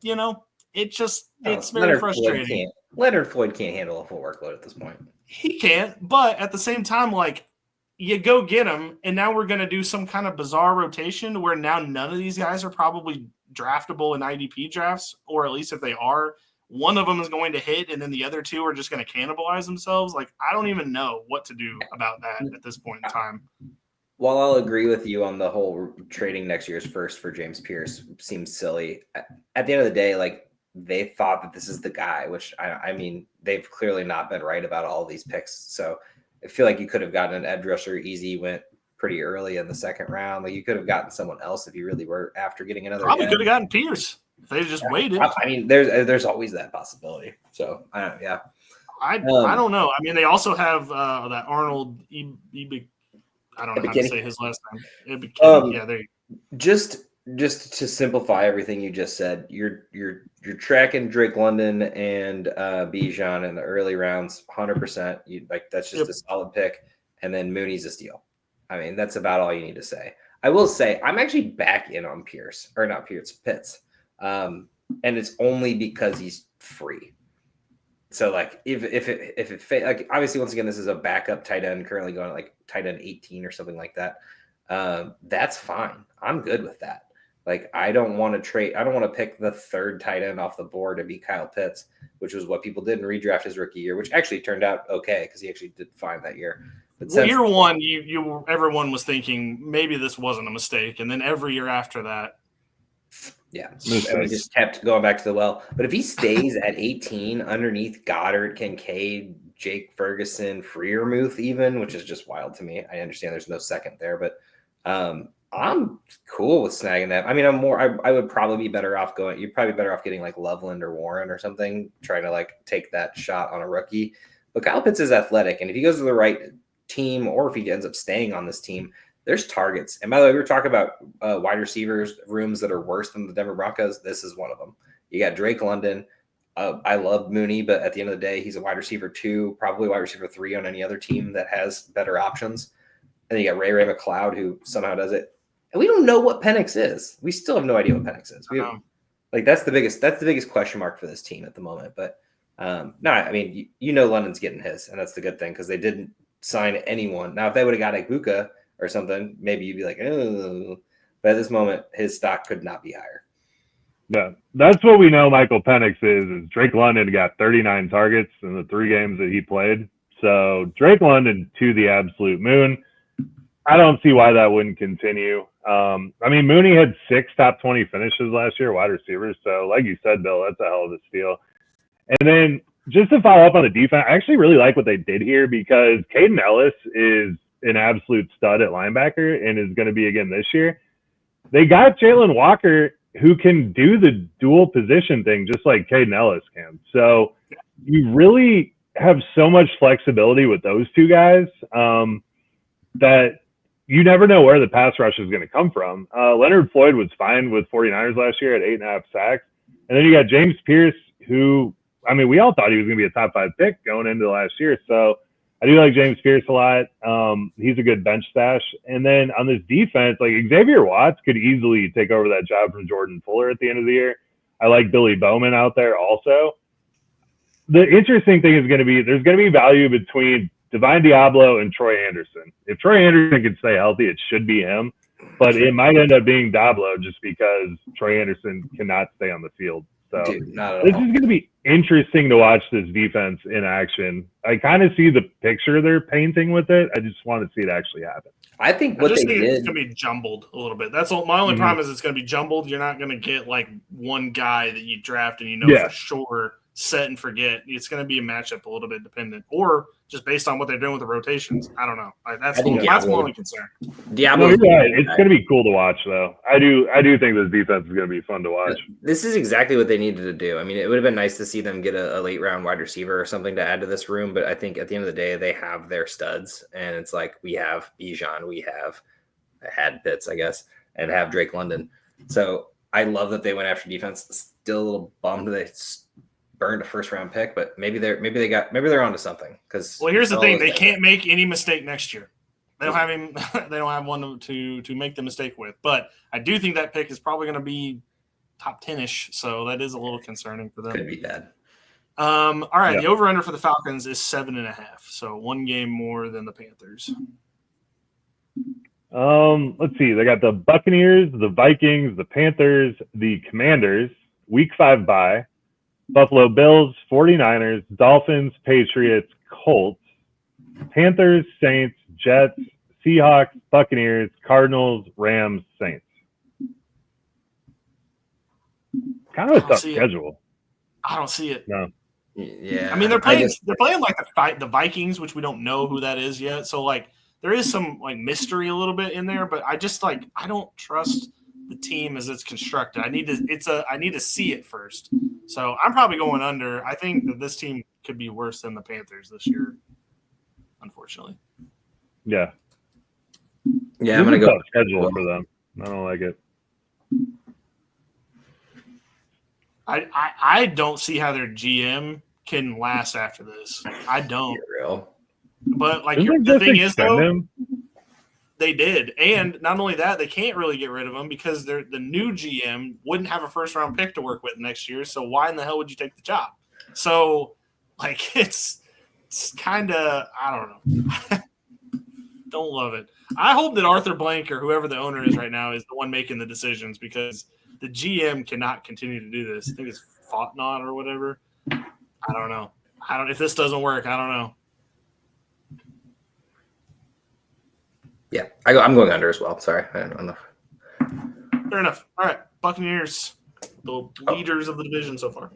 It's very frustrating. Leonard Floyd can't handle a full workload at this point. He can't, but at the same time, like, you go get him, and now we're going to do some kind of bizarre rotation where now none of these guys are probably draftable in IDP drafts, or at least if they are, one of them is going to hit and then the other two are just going to cannibalize themselves. Like, I don't even know what to do about that at this point in time. While I'll agree with you on the whole trading next year's first for James Pierce seems silly, at the end of the day, like, they thought that this is the guy, which I mean, they've clearly not been right about all these picks. So I feel like you could have gotten an edge rusher easy, went pretty early in the second round. Like, you could have gotten someone else if you really were after getting another. Probably could have gotten Pierce if they just waited. I mean, there's always that possibility. So I don't know. I mean, they also have that Arnold. I don't know how to say his last name. Yeah, there you go. Just to simplify everything you just said, you're tracking Drake London and Bijan in the early rounds, 100%. That's just a solid pick, and then Mooney's a steal. I mean, that's about all you need to say. I will say I'm actually back in on Pitts, and it's only because he's free. So like if it like, obviously, once again, this is a backup tight end currently going at like tight end 18 or something like that. That's fine. I'm good with that. Like, I don't want to trade. I don't want to pick the third tight end off the board to be Kyle Pitts, which was what people did in redraft his rookie year, which actually turned out okay because he actually did fine that year. But year one, everyone was thinking maybe this wasn't a mistake, and then every year after that, yeah, and we just kept going back to the well. But if he stays at 18 underneath Goddard, Kincaid, Jake Ferguson, Freiermuth even, which is just wild to me. I understand there's no second there, but I'm cool with snagging that. I mean, I would probably be better off going. You'd probably be better off getting like Loveland or Warren or something, trying to like take that shot on a rookie. But Kyle Pitts is athletic, and if he goes to the right team, or if he ends up staying on this team, there's targets. And by the way, we were talking about wide receivers rooms that are worse than the Denver Broncos. This is one of them. You got Drake London. I love Mooney, but at the end of the day, he's a wide receiver 2, probably wide receiver 3 on any other team that has better options. And then you got Ray McLeod, who somehow does it. And we don't know what Penix is. We still have no idea what Penix is. That's the biggest question mark for this team at the moment. But no, I mean, London's getting his, and that's the good thing because they didn't sign anyone. Now, if they would have got Ibuka or something, maybe you'd be like, oh. But at this moment, his stock could not be higher. Yeah, that's what we know Michael Penix is Drake London got 39 targets in the 3 games that he played. So Drake London to the absolute moon. I don't see why that wouldn't continue. I mean, Mooney had 6 top 20 finishes last year, wide receivers. So like you said, Bill, that's a hell of a steal. And then just to follow up on the defense, I actually really like what they did here because Caden Ellis is an absolute stud at linebacker and is going to be again this year. They got Jalen Walker, who can do the dual position thing just like Caden Ellis can. So you really have so much flexibility with those two guys that you never know where the pass rush is going to come from. Leonard Floyd was fine with 49ers last year at 8.5 sacks. And then you got James Pierce, who, I mean, we all thought he was going to be a top 5 pick going into last year. So I do like James Pierce a lot. He's a good bench stash. And then on this defense, like Xavier Watts could easily take over that job from Jordan Fuller at the end of the year. I like Billy Bowman out there also. The interesting thing is going to be there's going to be value between Divine Diablo and Troy Anderson. If Troy Anderson can stay healthy, it should be him. But it might end up being Diablo just because Troy Anderson cannot stay on the field. So this is going to be interesting to watch this defense in action. I kind of see the picture they're painting with it. I just want to see it actually happen. I think it's going to be jumbled a little bit. That's all. My only problem is it's going to be jumbled. You're not going to get like one guy that you draft and for sure set and forget. It's going to be a matchup a little bit dependent, or just based on what they're doing with the rotations. I don't know. That's my only concern. Diablo, it's going to be cool to watch, though. I do think this defense is going to be fun to watch. This is exactly what they needed to do. I mean, it would have been nice to see them get a late round wide receiver or something to add to this room, but I think at the end of the day, they have their studs, and it's like we have Bijan, we had Pitts, I guess, and have Drake London. So I love that they went after defense. Still a little bummed they burned a first round pick, but maybe they're onto something. Because here's the thing: they can't make any mistake next year. They don't have him. They don't have one to make the mistake with. But I do think that pick is probably going to be top 10-ish. So that is a little concerning for them. Could be bad. All right, the over under for the Falcons is 7.5. So 1 game more than the Panthers. Let's see. They got the Buccaneers, the Vikings, the Panthers, the Commanders. Week 5 bye. Buffalo Bills, 49ers, Dolphins, Patriots, Colts, Panthers, Saints, Jets, Seahawks, Buccaneers, Cardinals, Rams, Saints. Kind of a tough schedule. I don't see it. No. Yeah. I mean, they're playing like the Vikings, which we don't know who that is yet. So like there is some like mystery a little bit in there, but I just like I don't trust the team as it's constructed. I need to see it first. So I'm probably going under. I think that this team could be worse than the Panthers this year, unfortunately. Yeah. Yeah, I'm gonna go schedule for them. I don't like it. I don't see how their GM can last after this. I don't. Real. But like the thing is though, they did, and not only that, they can't really get rid of him because the new GM wouldn't have a first round pick to work with next year. So why in the hell would you take the job? So like it's kind of I don't know. Don't love it. I hope that Arthur Blank or whoever the owner is right now is the one making the decisions because the GM cannot continue to do this. I think it's Fautnot or whatever. I don't know. If this doesn't work, I don't know. Yeah, I'm going under as well. Sorry, I don't know. Fair enough. All right, Buccaneers, the leaders of the division so far.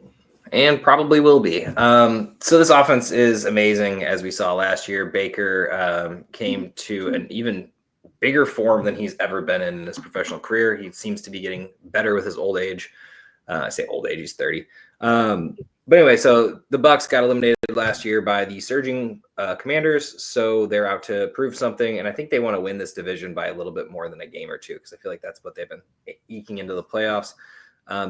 And probably will be. So this offense is amazing, as we saw last year. Baker came to an even bigger form than he's ever been in his professional career. He seems to be getting better with his old age. I say old age, he's 30. But anyway, so the Bucs got eliminated last year by the surging Commanders, so they're out to prove something, and I think they want to win this division by a little bit more than a game or two because I feel like that's what they've been eking into the playoffs.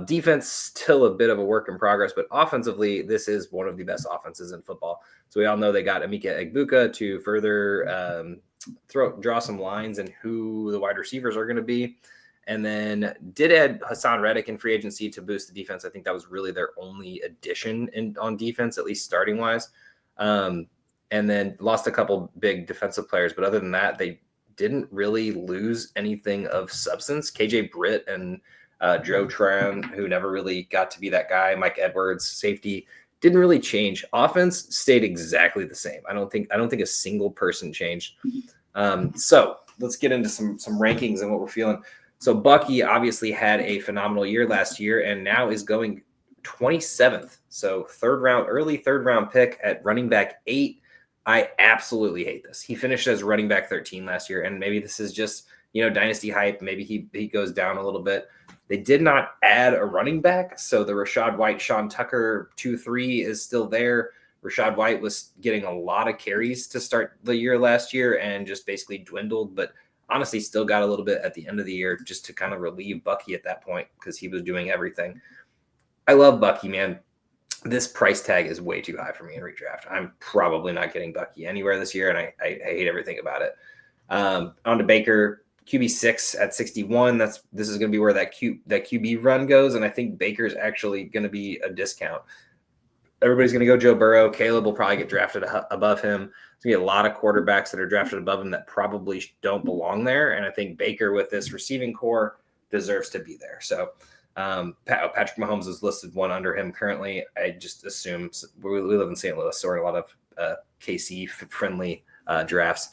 Defense, still a bit of a work in progress, but offensively, this is one of the best offenses in football. So we all know they got Emeka Egbuka to further draw some lines and who the wide receivers are going to be. And then did add Hassan Reddick in free agency to boost the defense. I think that was really their only addition on defense, at least starting wise. And then lost a couple big defensive players. But other than that, they didn't really lose anything of substance. KJ Britt and Joe Tran, who never really got to be that guy. Mike Edwards, safety, didn't really change. Offense stayed exactly the same. I don't think a single person changed. So let's get into some rankings and what we're feeling. So Bucky obviously had a phenomenal year last year and now is going 27th. So early third round pick at running back 8. I absolutely hate this. He finished as running back 13 last year. And maybe this is just, dynasty hype. Maybe he goes down a little bit. They did not add a running back. So the Rachaad White, Sean Tucker 2-3 is still there. Rachaad White was getting a lot of carries to start the year last year and just basically dwindled, but honestly still got a little bit at the end of the year just to kind of relieve Bucky at that point because he was doing everything. I love Bucky, man. This price tag is way too high for me in redraft. I'm probably not getting Bucky anywhere this year, and I hate everything about it. On to Baker, QB6 at 61. This is going to be where that QB run goes, and I think Baker's actually going to be a discount. Everybody's going to go Joe Burrow. Caleb will probably get drafted above him. There's going to be a lot of quarterbacks that are drafted above him that probably don't belong there. And I think Baker with this receiving core deserves to be there. So Patrick Mahomes is listed one under him currently. I just assume we live in St. Louis, so we're in a lot of KC-friendly drafts.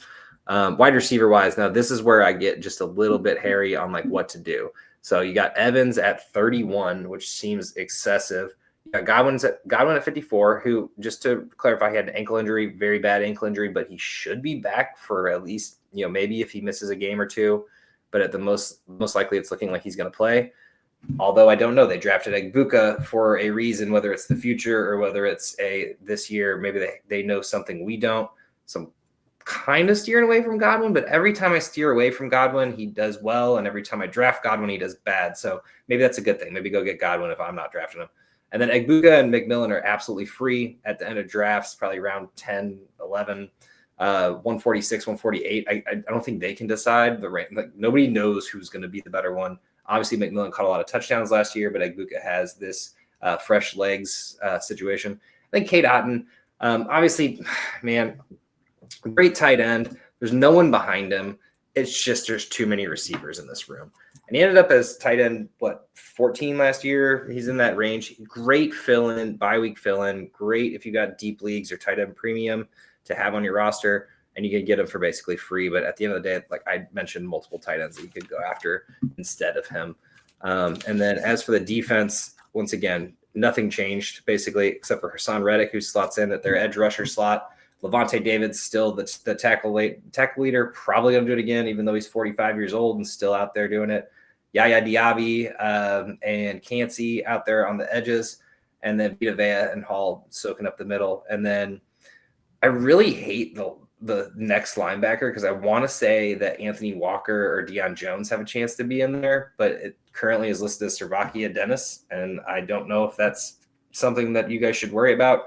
Wide receiver wise, now this is where I get just a little bit hairy on like what to do. So you got Evans at 31, which seems excessive. Godwin at 54, who, just to clarify, he had an ankle injury, very bad ankle injury, but he should be back for at least, maybe if he misses a game or two. But at the most likely, it's looking like he's going to play. Although I don't know, they drafted Egbuka for a reason, whether it's the future or whether it's this year. Maybe they know something we don't. So I'm kind of steering away from Godwin, but every time I steer away from Godwin, he does well, and every time I draft Godwin, he does bad. So maybe that's a good thing. Maybe go get Godwin if I'm not drafting him. And then Egbuka and McMillan are absolutely free at the end of drafts, probably around 10, 11, 146, 148. I don't think they can decide the rank. Like, nobody knows who's going to be the better one. Obviously, McMillan caught a lot of touchdowns last year, but Egbuka has this fresh legs situation. I think Kate Otten, obviously, man, great tight end. There's no one behind him. It's just there's too many receivers in this room. And he ended up as tight end, 14 last year? He's in that range. Great fill-in, bye-week fill-in. Great if you got deep leagues or tight end premium to have on your roster, and you can get him for basically free. But at the end of the day, like I mentioned, multiple tight ends that you could go after instead of him. And then as for the defense, once again, nothing changed basically except for Hassan Reddick, who slots in at their edge rusher slot. Levante David's still the tackle leader, probably going to do it again, even though he's 45 years old and still out there doing it. Yaya Diaby and Cansey out there on the edges, and then Vita Vea and Hall soaking up the middle. And then I really hate the next linebacker because I want to say that Anthony Walker or Deion Jones have a chance to be in there, but it currently is listed as Servakia Dennis, and I don't know if that's something that you guys should worry about.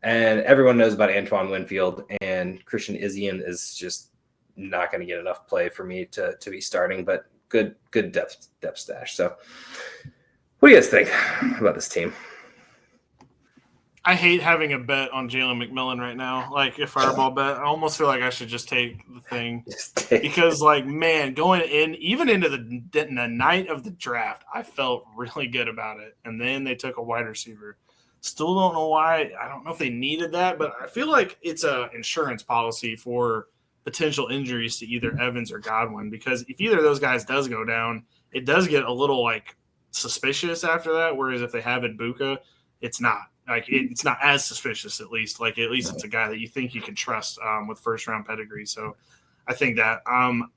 And everyone knows about Antoine Winfield, and Christian Izzian is just not going to get enough play for me to be starting, but good depth stash. So what do you guys think about this team? I hate having a bet on Jalen McMillan right now. Like a fireball bet, I almost feel like I should just take the thing because, like, man, going in even into the night of the draft, I felt really good about it. And then they took a wide receiver. Still don't know why. I don't know if they needed that, but I feel like it's a insurance policy for potential injuries to either Evans or Godwin, because if either of those guys does go down, it does get a little like suspicious after that. Whereas if they have Ibuka, it's not. Like it's not as suspicious, at least. Like at least it's a guy that you think you can trust with first round pedigree. So I think that I'm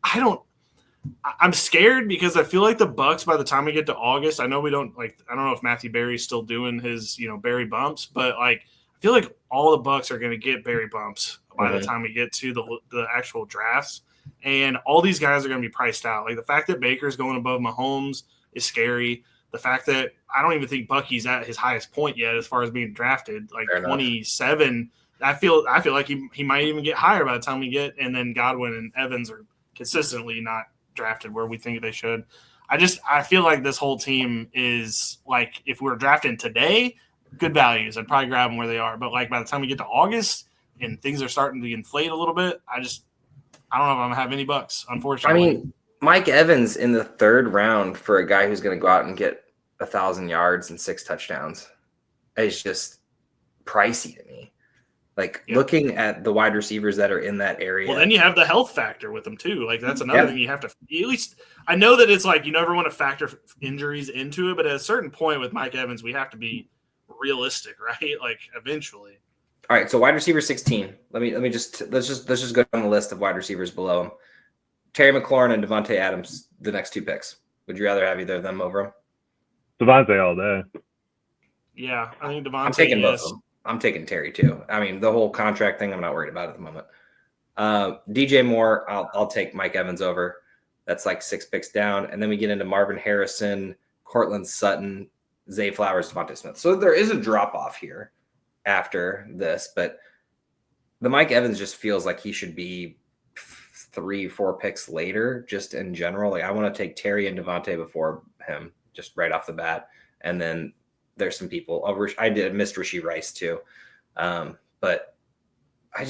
scared because I feel like the Bucs by the time we get to August, I know we don't like. I don't know if Matthew Berry's still doing his Berry bumps, but like I feel like all the Bucs are going to get Berry bumps by the time we get to the actual drafts, and all these guys are going to be priced out. Like the fact that Baker's going above Mahomes is scary. The fact that I don't even think Bucky's at his highest point yet as far as being drafted, like 27. I feel like he might even get higher by the time we get, and then Godwin and Evans are consistently not drafted where we think they should. I feel like this whole team is like, if we were drafting today, good values. I'd probably grab them where they are. But like by the time we get to August and things are starting to inflate a little bit, I don't know if I'm gonna have any Bucks, unfortunately. I mean, Mike Evans in the third round for a guy who's going to go out and get 1,000 yards and 6 touchdowns is just pricey to me. Like looking at the wide receivers that are in that area. Well, then you have the health factor with them too. Like that's another thing you have to at least. I know that it's like you never want to factor injuries into it, but at a certain point with Mike Evans, we have to be realistic, right? Like eventually. All right, so wide receiver 16. Let's just go down the list of wide receivers below him. Terry McLaurin and Devontae Adams, the next 2 picks. Would you rather have either of them over him? Devontae all day. Yeah, I think Devontae. I'm taking both of them. I'm taking Terry too. I mean, the whole contract thing, I'm not worried about at the moment. DJ Moore, I'll take Mike Evans over. That's like 6 picks down. And then we get into Marvin Harrison, Cortland Sutton, Zay Flowers, Devontae Smith. So there is a drop-off here after this, but the Mike Evans just feels like he should be 3-4 picks later, just in general. Like I want to take Terry and Devontae before him, just right off the bat. And then there's some people. I missed Rashee Rice too. But I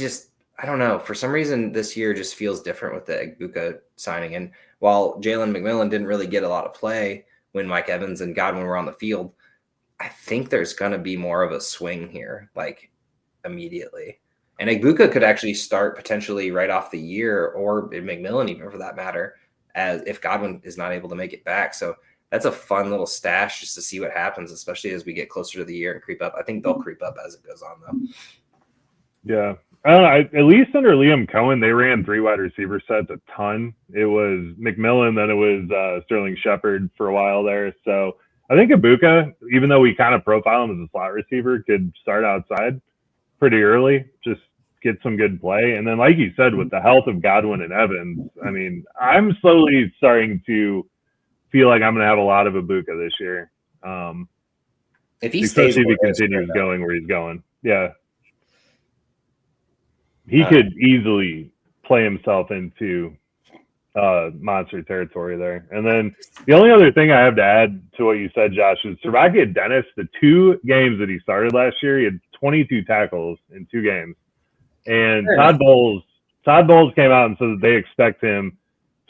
don't know. For some reason, this year just feels different with the Egbuka signing. And while Jalen McMillan didn't really get a lot of play when Mike Evans and Godwin were on the field, I think there's going to be more of a swing here, like immediately. And Egbuka could actually start potentially right off the year, or McMillan even for that matter, as if Godwin is not able to make it back. So that's a fun little stash just to see what happens, especially as we get closer to the year and creep up. I think they'll creep up as it goes on, though. Yeah. At least under Liam Cohen, they ran 3 wide receiver sets a ton. It was McMillan, then it was Sterling Shepard for a while there. So I think Egbuka, even though we kind of profile him as a slot receiver, could start outside pretty early, just get some good play. And then, like you said, with the health of Godwin and Evans, I mean, I'm slowly starting to feel like I'm going to have a lot of Egbuka this year. If he especially if he continues going where he's going. Yeah. He could easily play himself into monster territory there. And then the only other thing I have to add to what you said, Josh, is Servakia Dennis, the 2 games that he started last year, he had 22 tackles in 2 games. And Todd Bowles came out and said that they expect him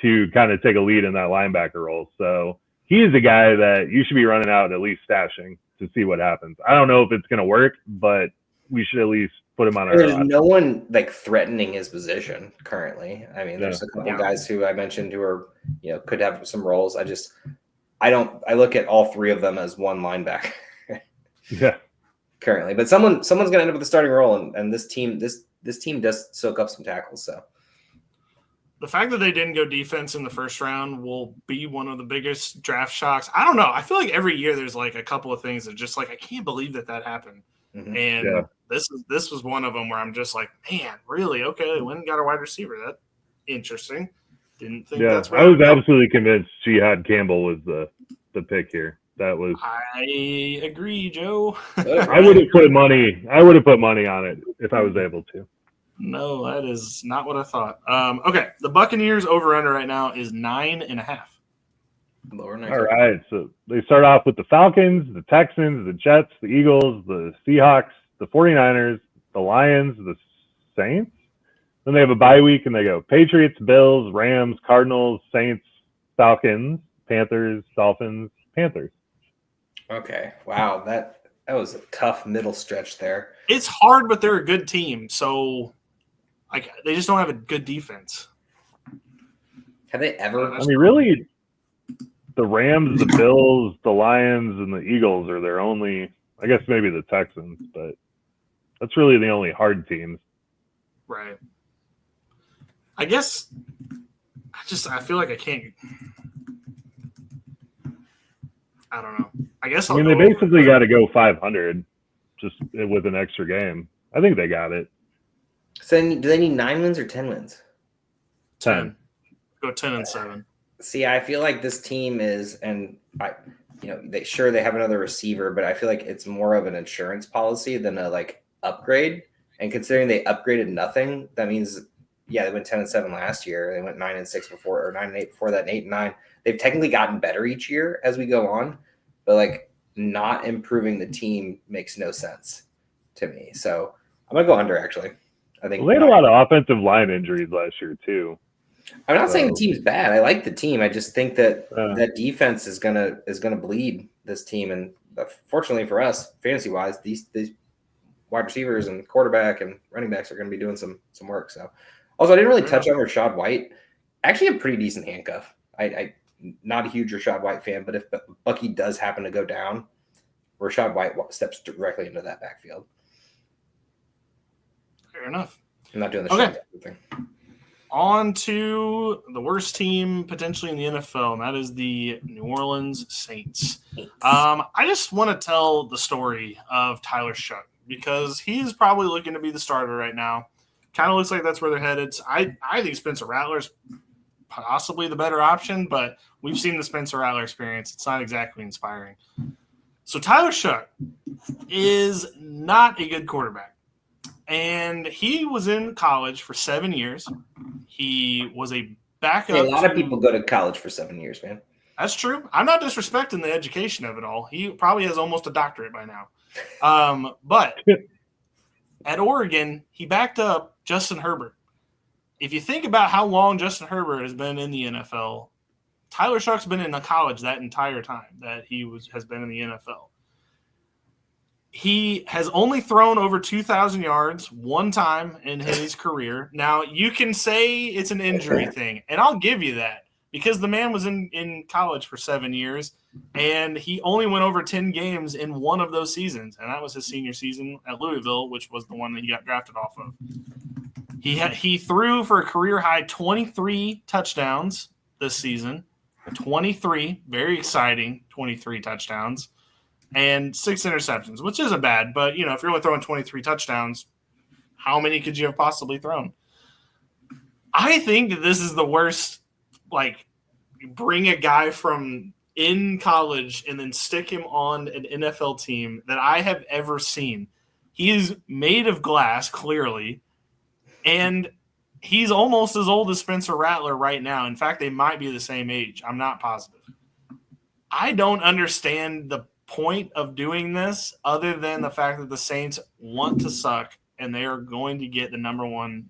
to kind of take a lead in that linebacker role. So he is a guy that you should be running out, at least stashing, to see what happens. I don't know if it's going to work, but we should at least put him on our There's roster. no one like threatening his position currently. I mean, there's a couple guys who I mentioned who are, could have some roles. I look at all three of them as one linebacker. Yeah. Currently, but someone's going to end up with a starting role, and this team does soak up some tackles. So the fact that they didn't go defense in the first round will be one of the biggest draft shocks. I don't know. I feel like every year there's like a couple of things that just like I can't believe that happened. Mm-hmm. And this was one of them where I'm just like, man, really? Okay, they went and got a wide receiver. That interesting. Didn't think that's where I was absolutely convinced Jihad Campbell was the pick here. That was. I agree, Joe. I would have put money on it if I was able to. No, that is not what I thought. Okay, the Buccaneers over/under right now is 9.5. Lower. All right, so they start off with the Falcons, the Texans, the Jets, the Eagles, the Seahawks, the 49ers, the Lions, the Saints. Then they have a bye week and they go Patriots, Bills, Rams, Cardinals, Saints, Falcons, Panthers, Dolphins, Panthers. Okay. Wow. That was a tough middle stretch there. It's hard, but they're a good team. So like they just don't have a good defense. Have they ever? I mean, really, the Rams, the Bills, the Lions, and the Eagles are their only, I guess maybe the Texans, but that's really the only hard teams. Right. I guess I feel like I can't. I don't know. I guess they basically got to go 500 just with an extra game. I think they got it. So do they need 9 wins or 10 wins? 10. Go 10-7. See, I feel like this team is, and they have another receiver, but I feel like it's more of an insurance policy than a upgrade. And considering they upgraded nothing, that means they went 10-7 last year. They went 9-6 before, or 9-8 before that, and 8-9. They've technically gotten better each year as we go on, but not improving the team makes no sense to me. So I'm gonna go under. Actually, I think they had a lot of offensive line injuries last year too. I'm not saying the team's bad. I like the team. I just think that that defense is gonna bleed this team. And fortunately for us, fantasy wise, these wide receivers and quarterback and running backs are going to be doing some work. So, also, I didn't really touch on Rachaad White. Actually, a pretty decent handcuff. I not a huge Rachaad White fan, but if Bucky does happen to go down, Rachaad White steps directly into that backfield. Fair enough. I'm not doing the thing. On to the worst team potentially in the NFL, and that is the New Orleans Saints. I just want to tell the story of Tyler Shuck because he's probably looking to be the starter right now. Kind of looks like that's where they're headed. I think Spencer Rattler's possibly the better option, but we've seen the Spencer Rattler experience. It's not exactly inspiring. So Tyler Shuck is not a good quarterback. And he was in college for 7 years. He was a backup. A lot of people go to college for 7 years, man. That's true. I'm not disrespecting the education of it all. He probably has almost a doctorate by now. But at Oregon, he backed up Justin Herbert. If you think about how long Justin Herbert has been in the NFL, Tyler Shuck's been in college that entire time that he has been in the NFL. He has only thrown over 2,000 yards one time in his career. Now, you can say it's an injury thing, and I'll give you that because the man was in college for 7 years, and he only went over 10 games in one of those seasons, and that was his senior season at Louisville, which was the one that he got drafted off of. He threw for a career-high 23 touchdowns this season, 23, very exciting 23 touchdowns. And 6 interceptions, which isn't bad. But, if you're only throwing 23 touchdowns, how many could you have possibly thrown? I think that this is the worst, bring a guy from in college and then stick him on an NFL team that I have ever seen. He is made of glass, clearly, and he's almost as old as Spencer Rattler right now. In fact, they might be the same age. I'm not positive. I don't understand the point of doing this other than the fact that the Saints want to suck and they are going to get the number 1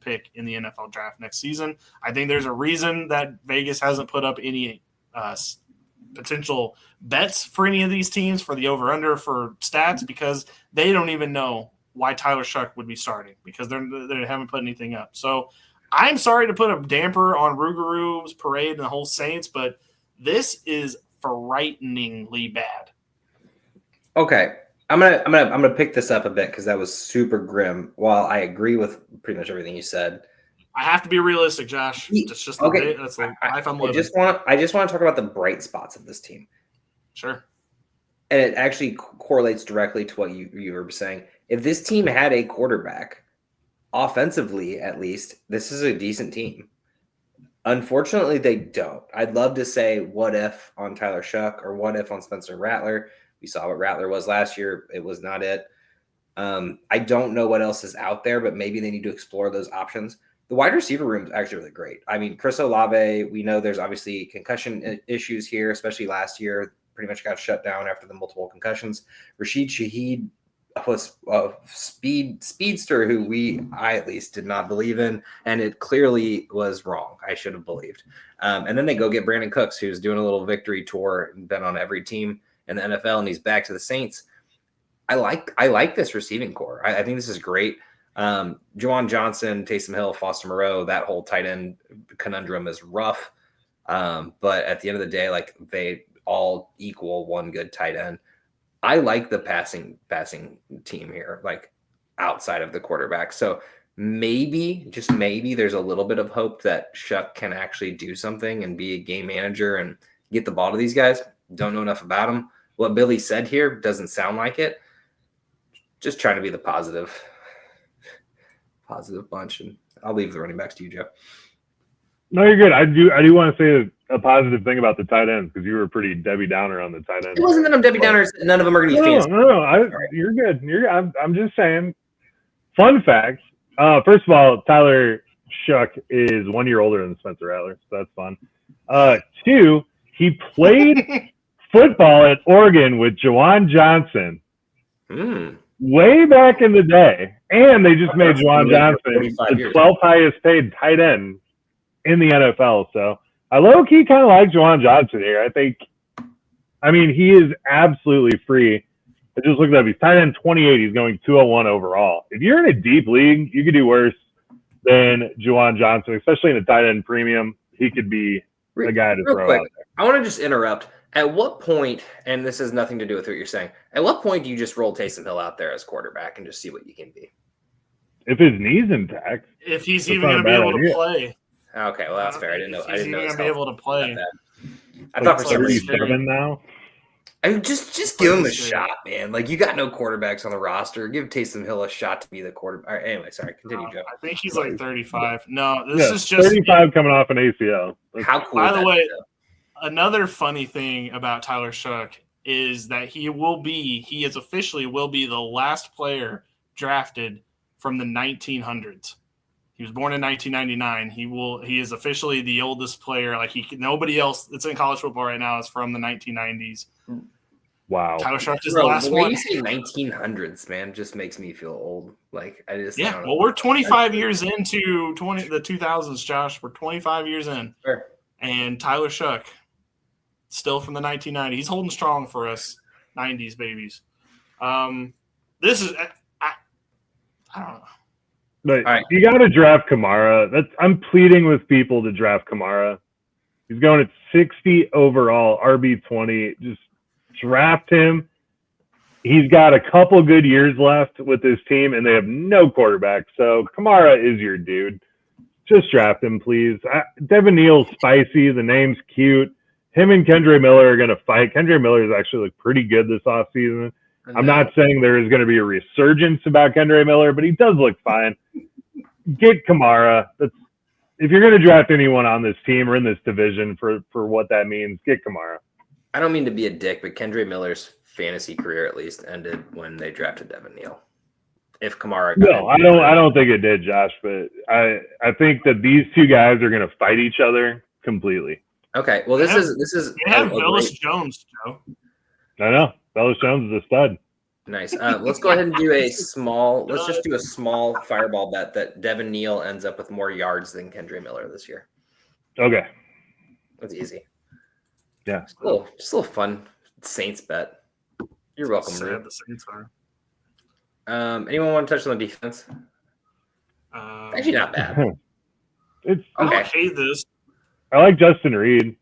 pick in the NFL draft next season. I think there's a reason that Vegas hasn't put up any potential bets for any of these teams for the over-under for stats because they don't even know why Tyler Shuck would be starting because they haven't put anything up. So I'm sorry to put a damper on Rougarou's parade and the whole Saints, but this is frighteningly bad. Okay. I'm gonna pick this up a bit because that was super grim. While I agree with pretty much everything you said, I have to be realistic, Josh. It's just okay. That's the life I'm living. I just want to talk about the bright spots of this team. Sure. And it actually correlates directly to what you were saying. If this team had a quarterback, offensively at least, this is a decent team. Unfortunately, they don't. I'd love to say what if on Tyler Shuck or what if on Spencer Rattler. We saw what Rattler was last year. It was not it. I don't know what else is out there, but maybe they need to explore those options. The wide receiver room is actually really great. I mean, Chris Olave, we know there's obviously concussion issues here, especially last year. Pretty much got shut down after the multiple concussions. Rashid Shaheed was a speedster who I at least did not believe in, and it clearly was wrong. I should have believed. And then they go get Brandon Cooks, who's doing a little victory tour and been on every team in the NFL, and he's back to the Saints. I like this receiving core. I think this is great. Juwan Johnson, Taysom Hill, Foster Moreau, that whole tight end conundrum is rough. But at the end of the day, like they all equal one good tight end. I like the passing team here, like outside of the quarterback. So maybe, just maybe, there's a little bit of hope that Shuck can actually do something and be a game manager and get the ball to these guys. Don't know enough about them. What Billy said here doesn't sound like it. Just trying to be the positive bunch, and I'll leave the running backs to you, Joe. No, you're good. I do want to say a positive thing about the tight ends because you were pretty Debbie Downer on the tight end. It wasn't that I'm Debbie Downers. None of them are going to be fancy. No. You're good. I'm just saying. Fun facts. First of all, Tyler Shuck is 1 year older than Spencer Rattler, so that's fun. 2, he played football at Oregon with Juwan Johnson way back in the day, and they just made Juwan Johnson the 12th highest paid tight end in the NFL. So I low-key kind of like Juwan Johnson here. I mean, he is absolutely free. I just looked up. He's tight end 28. He's going 201 overall. If you're in a deep league, you could do worse than Juwan Johnson, especially in a tight end premium. He could be a guy to throw out there. I want to just interrupt. At what point, and this has nothing to do with what you're saying, at what point do you just roll Taysom Hill out there as quarterback and just see what you can be? If his knee's intact. If he's even going to be able to play. Okay, well, that's fair. I didn't know. He's even going to be able to play. I thought for some reason. 37 now. I mean, just give him a shot, man. Like, you got no quarterbacks on the roster. Give Taysom Hill a shot to be the quarterback. All right, anyway, sorry. Continue, Joe. I think he's like 35. No, this is just 35 coming off an ACL. How cool! By the way, another funny thing about Tyler Shuck is that he officially will be the last player drafted from the 1900s. He was born in 1999. He is officially the oldest player. Like nobody else that's in college football right now is from the 1990s. Wow. Tyler Shuck is the last one. You say 1900s, man, just makes me feel old. Like I don't know. Well, we're 25 years into the 2000s, Josh. We're 25 years in. Sure. And Tyler Shuck, still from the 1990s. He's holding strong for us 90s babies. This is I don't know. But you got to draft Kamara. I'm pleading with people to draft Kamara. He's going at 60 overall, RB20. Just draft him. He's got a couple good years left with this team, and they have no quarterback. So Kamara is your dude. Just draft him, please. Devin Neal's spicy. The name's cute. Him and Kendre Miller are going to fight. Kendre Miller has actually looked pretty good this offseason. I'm not saying there is going to be a resurgence about Kendre Miller, but he does look fine. Get Kamara. If you're going to draft anyone on this team or in this division for what that means, get Kamara. I don't mean to be a dick, but Kendre Miller's fantasy career at least ended when they drafted Devin Neal. If Kamara I don't think it did, Josh, but I think that these two guys are going to fight each other completely. Okay, well this is They have Velus Jones, Joe. I know. Velus Jones is a stud. Nice. Let's go ahead and do a small. Let's just do a small fireball bet that Devin Neal ends up with more yards than Kendre Miller this year. Okay. That's easy. Yeah. Just a little fun Saints bet. You're welcome, Sad Rue. the Saints are. Anyone want to touch on the defense? Actually, not bad. It's I Okay. don't hate this. I like Justin Reed.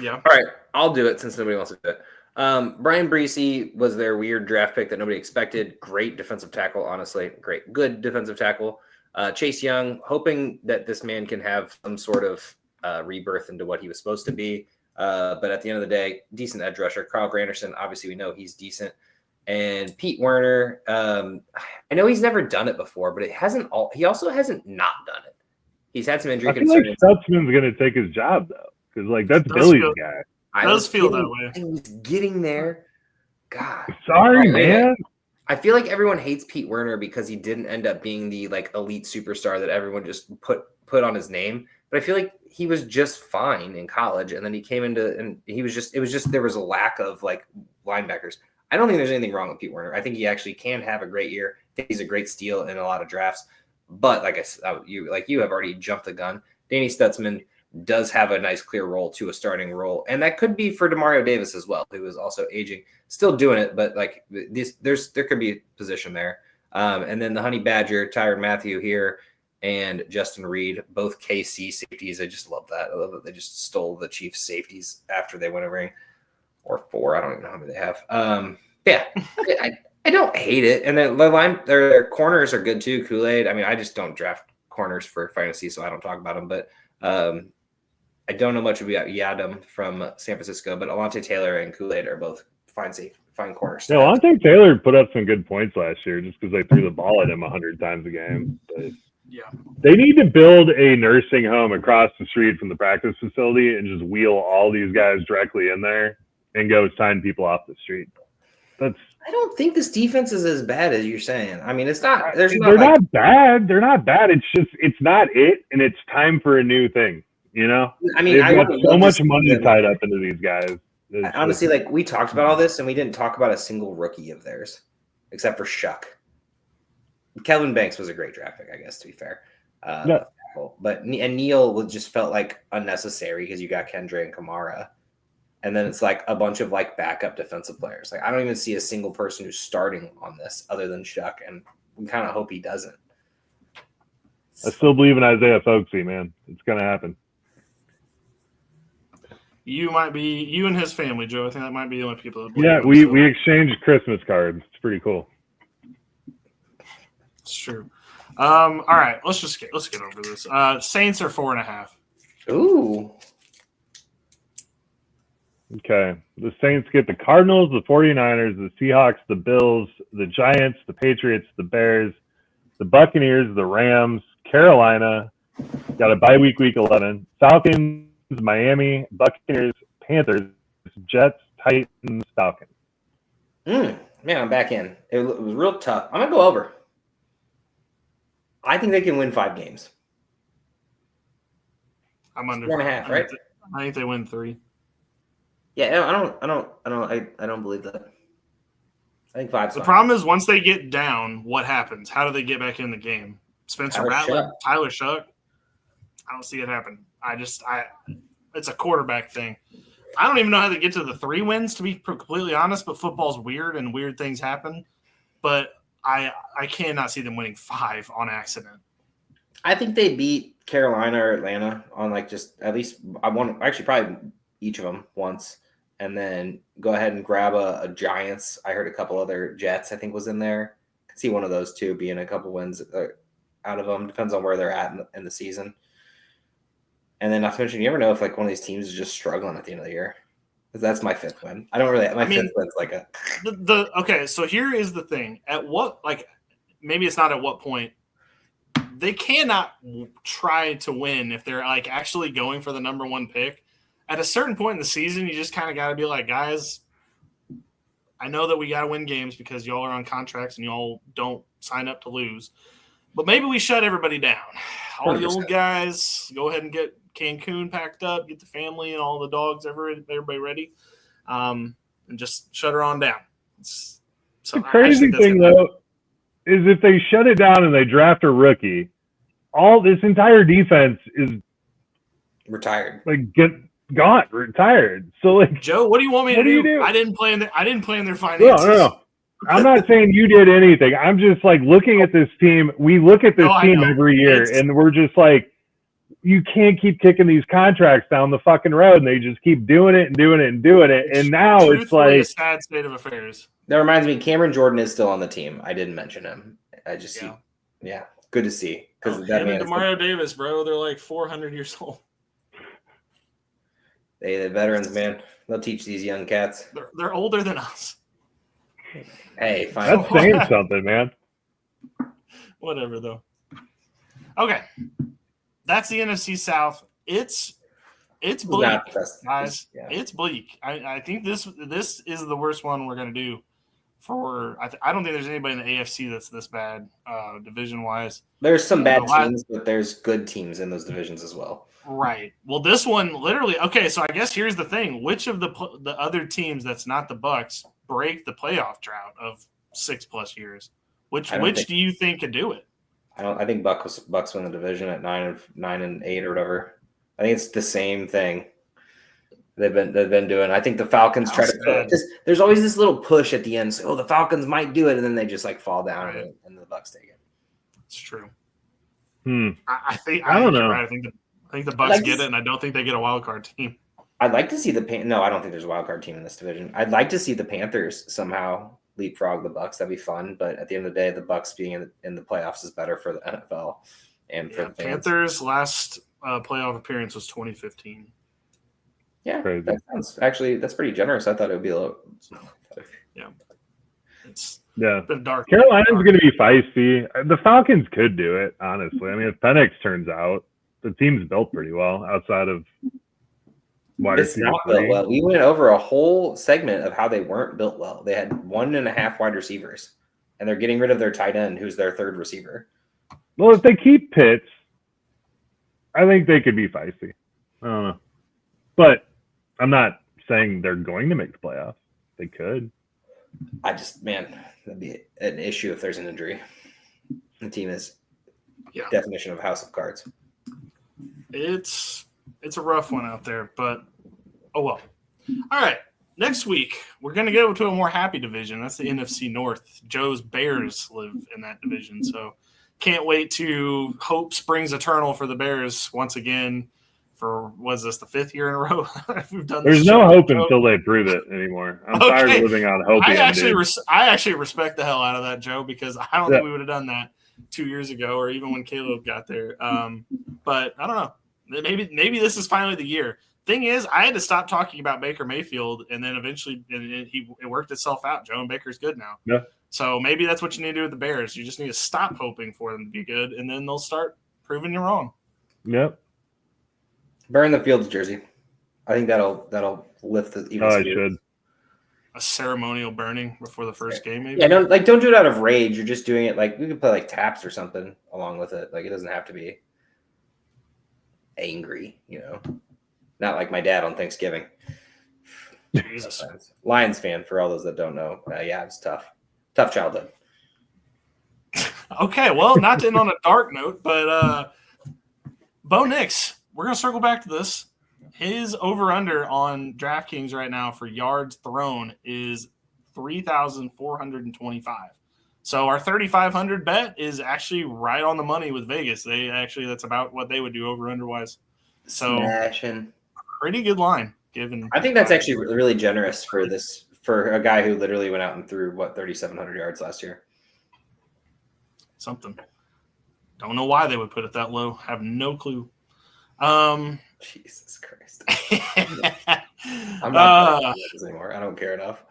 Yeah. All right, I'll do it since nobody wants to do it. Brian Breesy was their weird draft pick that nobody expected. Great defensive tackle, honestly. Good defensive tackle. Chase Young, hoping that this man can have some sort of rebirth into what he was supposed to be. But at the end of the day, decent edge rusher. Carl Granderson, obviously we know he's decent. And Pete Werner, I know he's never done it before, but he also hasn't not done it. He's had some injury I feel like concerns. Stutzman's going to take his job, though, because, like, that's Billy's guy. It does feel that way. I was getting there. God. Sorry, man. I feel like everyone hates Pete Werner because he didn't end up being the like elite superstar that everyone just put on his name. But I feel like he was just fine in college, and then he came into and it was just there was a lack of like linebackers. I don't think there's anything wrong with Pete Werner. I think he actually can have a great year. I think he's a great steal in a lot of drafts. But like I said, you have already jumped the gun. Danny Stutzman does have a nice clear role to a starting role, and that could be for Demario Davis as well, who is also aging, still doing it, but like there could be a position there. And then the Honey Badger, Tyrann Mathieu here, and Justin Reed, both KC safeties. I just love that. I love that they just stole the Chiefs safeties after they win a ring, or 4. I don't even know how many they have. Yeah, I don't hate it, and then their corners are good too. Kool-Aid. I mean, I just don't draft corners for fantasy, so I don't talk about them, but. I don't know much about Yadam from San Francisco, but Alontae Taylor and Kool-Aid are both fine corners. Yeah, Alontae Taylor put up some good points last year just because they threw the ball at him 100 times a game. But yeah, they need to build a nursing home across the street from the practice facility and just wheel all these guys directly in there and go sign people off the street. I don't think this defense is as bad as you're saying. I mean, it's not. They're not bad. They're not bad. It's not it, and it's time for a new thing. You know, I mean, they've got so much money tied up into these guys. Honestly, like we talked about all this, and we didn't talk about a single rookie of theirs, except for Shuck. Kelvin Banks was a great draft pick, I guess, to be fair. Yeah. But Neal just felt like unnecessary because you got Kendre and Kamara, and then it's like a bunch of like backup defensive players. Like I don't even see a single person who's starting on this other than Shuck, and we kind of hope he doesn't. I still believe in Isaiah Folksy, man. It's gonna happen. You and his family, Joe. I think that might be the only people. Yeah, we exchanged Christmas cards. It's pretty cool. It's true. All right, let's get over this. Saints are 4.5. Ooh. Okay. The Saints get the Cardinals, the 49ers, the Seahawks, the Bills, the Giants, the Patriots, the Bears, the Buccaneers, the Rams, Carolina. Got a bye week 11. Falcons, Miami, Buccaneers, Panthers, Jets, Titans, Falcons. Man, I'm back in. It was real tough. I'm going to go over. I think they can win 5 games. I'm under 4.5, right? I think they win 3. Yeah, I don't believe that. I think 5's The fine. problem is once they get down, what happens? How do they get back in the game? Spencer Rattler, Tyler Shuck? I don't see it happen. It's a quarterback thing. I don't even know how they get to the 3 wins, to be completely honest, but football's weird and weird things happen. But I cannot see them winning 5 on accident. I think they beat Carolina or Atlanta on like just at least probably each of them once, and then go ahead and grab a Giants. I heard a couple other Jets I think was in there. Could see one of those two being a couple wins out of them. Depends on where they're at in the season. And then not to mention, you never know if like one of these teams is just struggling at the end of the year. That's my 5th win. I don't really. My 5th win's like a. Okay, so here is the thing. At what maybe it's not at what point they cannot try to win if they're like actually going for the number 1 pick. At a certain point in the season, you just kind of got to be like, guys, I know that we got to win games because y'all are on contracts and y'all don't sign up to lose. But maybe we shut everybody down. All 100%. The old guys, go ahead and get Cancun packed up, get the family and all the dogs, everybody ready, and just shut her on down. So The crazy thing, though, is if they shut it down and they draft a rookie, all this entire defense is Retired. retired. So, like, Joe, what do you want me to do? do? I didn't play in their finances. No. I'm not saying you did anything. I'm just like looking at this team. We look at this team every year, and we're just like, you can't keep kicking these contracts down the fucking road, and they just keep doing it and doing it and doing it. And now it's like a sad state of affairs. That reminds me, Cameron Jordan is still on the team. I didn't mention him. I just good to see because him and Demario Davis, bro, they're like 400 years old. The veterans, man, they'll teach these young cats. They're older than us. Hey, fine. That's saying something, man. Whatever, though. Okay, that's the NFC South. It's bleak, guys. Yeah. It's bleak. I think this is the worst one we're gonna do. I don't think there's anybody in the AFC that's this bad, division wise. There's some bad teams, but there's good teams in those divisions as well. Right. Well, this one literally. Okay, so I guess here's the thing: which of the other teams that's not the Bucs break the playoff drought of 6+ years? Which do you think could do it? I think Bucs win the division at 9-8 or whatever. I think it's the same thing they've been doing. I think the Falcons try to push. There's always this little push at the end. So, the Falcons might do it, and then they just like fall down, and the Bucs take it. It's true. I don't know. Right. I think the Bucs get it, and I don't think they get a wild card team. I'd like to see No, I don't think there's a wild card team in this division. I'd like to see the Panthers somehow leapfrog the Bucs. That'd be fun. But at the end of the day, the Bucs being in the playoffs is better for the NFL and for the fans. Panthers' last playoff appearance was 2015. Yeah, that's pretty generous. I thought it would be a little. Yeah, it's been dark. Carolina's going to be feisty. The Falcons could do it, honestly. I mean, if Penix turns out, the team's built pretty well outside of wide receiver. It's not built well. We went over a whole segment of how they weren't built well. They had 1.5 wide receivers, and they're getting rid of their tight end, who's their third receiver. Well, if they keep Pitts, I think they could be feisty. I don't know. But I'm not saying they're going to make the playoffs. They could. That'd be an issue if there's an injury. The team is definition of house of cards. It's a rough one out there, but oh well. All right. Next week, we're going to go to a more happy division. That's the NFC North. Joe's Bears live in that division, so can't wait to hope springs eternal for the Bears once again. For was this the 5th year in a row we've done this? There's no hope until they prove it anymore. I'm tired of living on hope. I actually respect the hell out of that, Joe, because I don't think we would have done that 2 years ago or even when Caleb got there. But I don't know. Maybe this is finally the year. Thing is, I had to stop talking about Baker Mayfield, and then eventually it worked itself out. Joe and Baker's good now. Yeah. So maybe that's what you need to do with the Bears. You just need to stop hoping for them to be good, and then they'll start proving you wrong. Yep. Burn the Fields jersey. I think that'll lift the. I should. A ceremonial burning before the first game, maybe. Yeah, don't do it out of rage. You're just doing it like we could play like taps or something along with it. Like it doesn't have to be angry, Not like my dad on Thanksgiving. Jesus. Lions fan for all those that don't know. It's tough childhood. Okay, well, not to end on a dark note, but Bo Nix. We're going to circle back to this. His over-under on DraftKings right now for yards thrown is 3,425. So our 3,500 bet is actually right on the money with Vegas. That's about what they would do over-under-wise. So Smashing. Pretty good line. I think that's actually really generous for a guy who literally went out and threw, 3,700 yards last year. Something. Don't know why they would put it that low. Have no clue. Jesus Christ. I'm not playing this anymore. I don't care enough.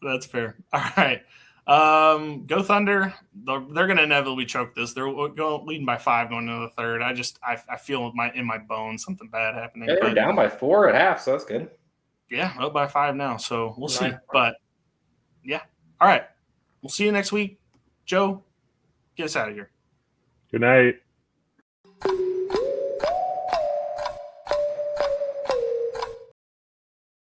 That's fair. All right. Go Thunder. They're going to inevitably choke this. They're leading by 5 going into the third. I feel in my bones something bad happening. They're down by 4 at half, so that's good. Yeah, up by 5 now, so we'll see. But yeah. All right. We'll see you next week. Joe, get us out of here. Good night.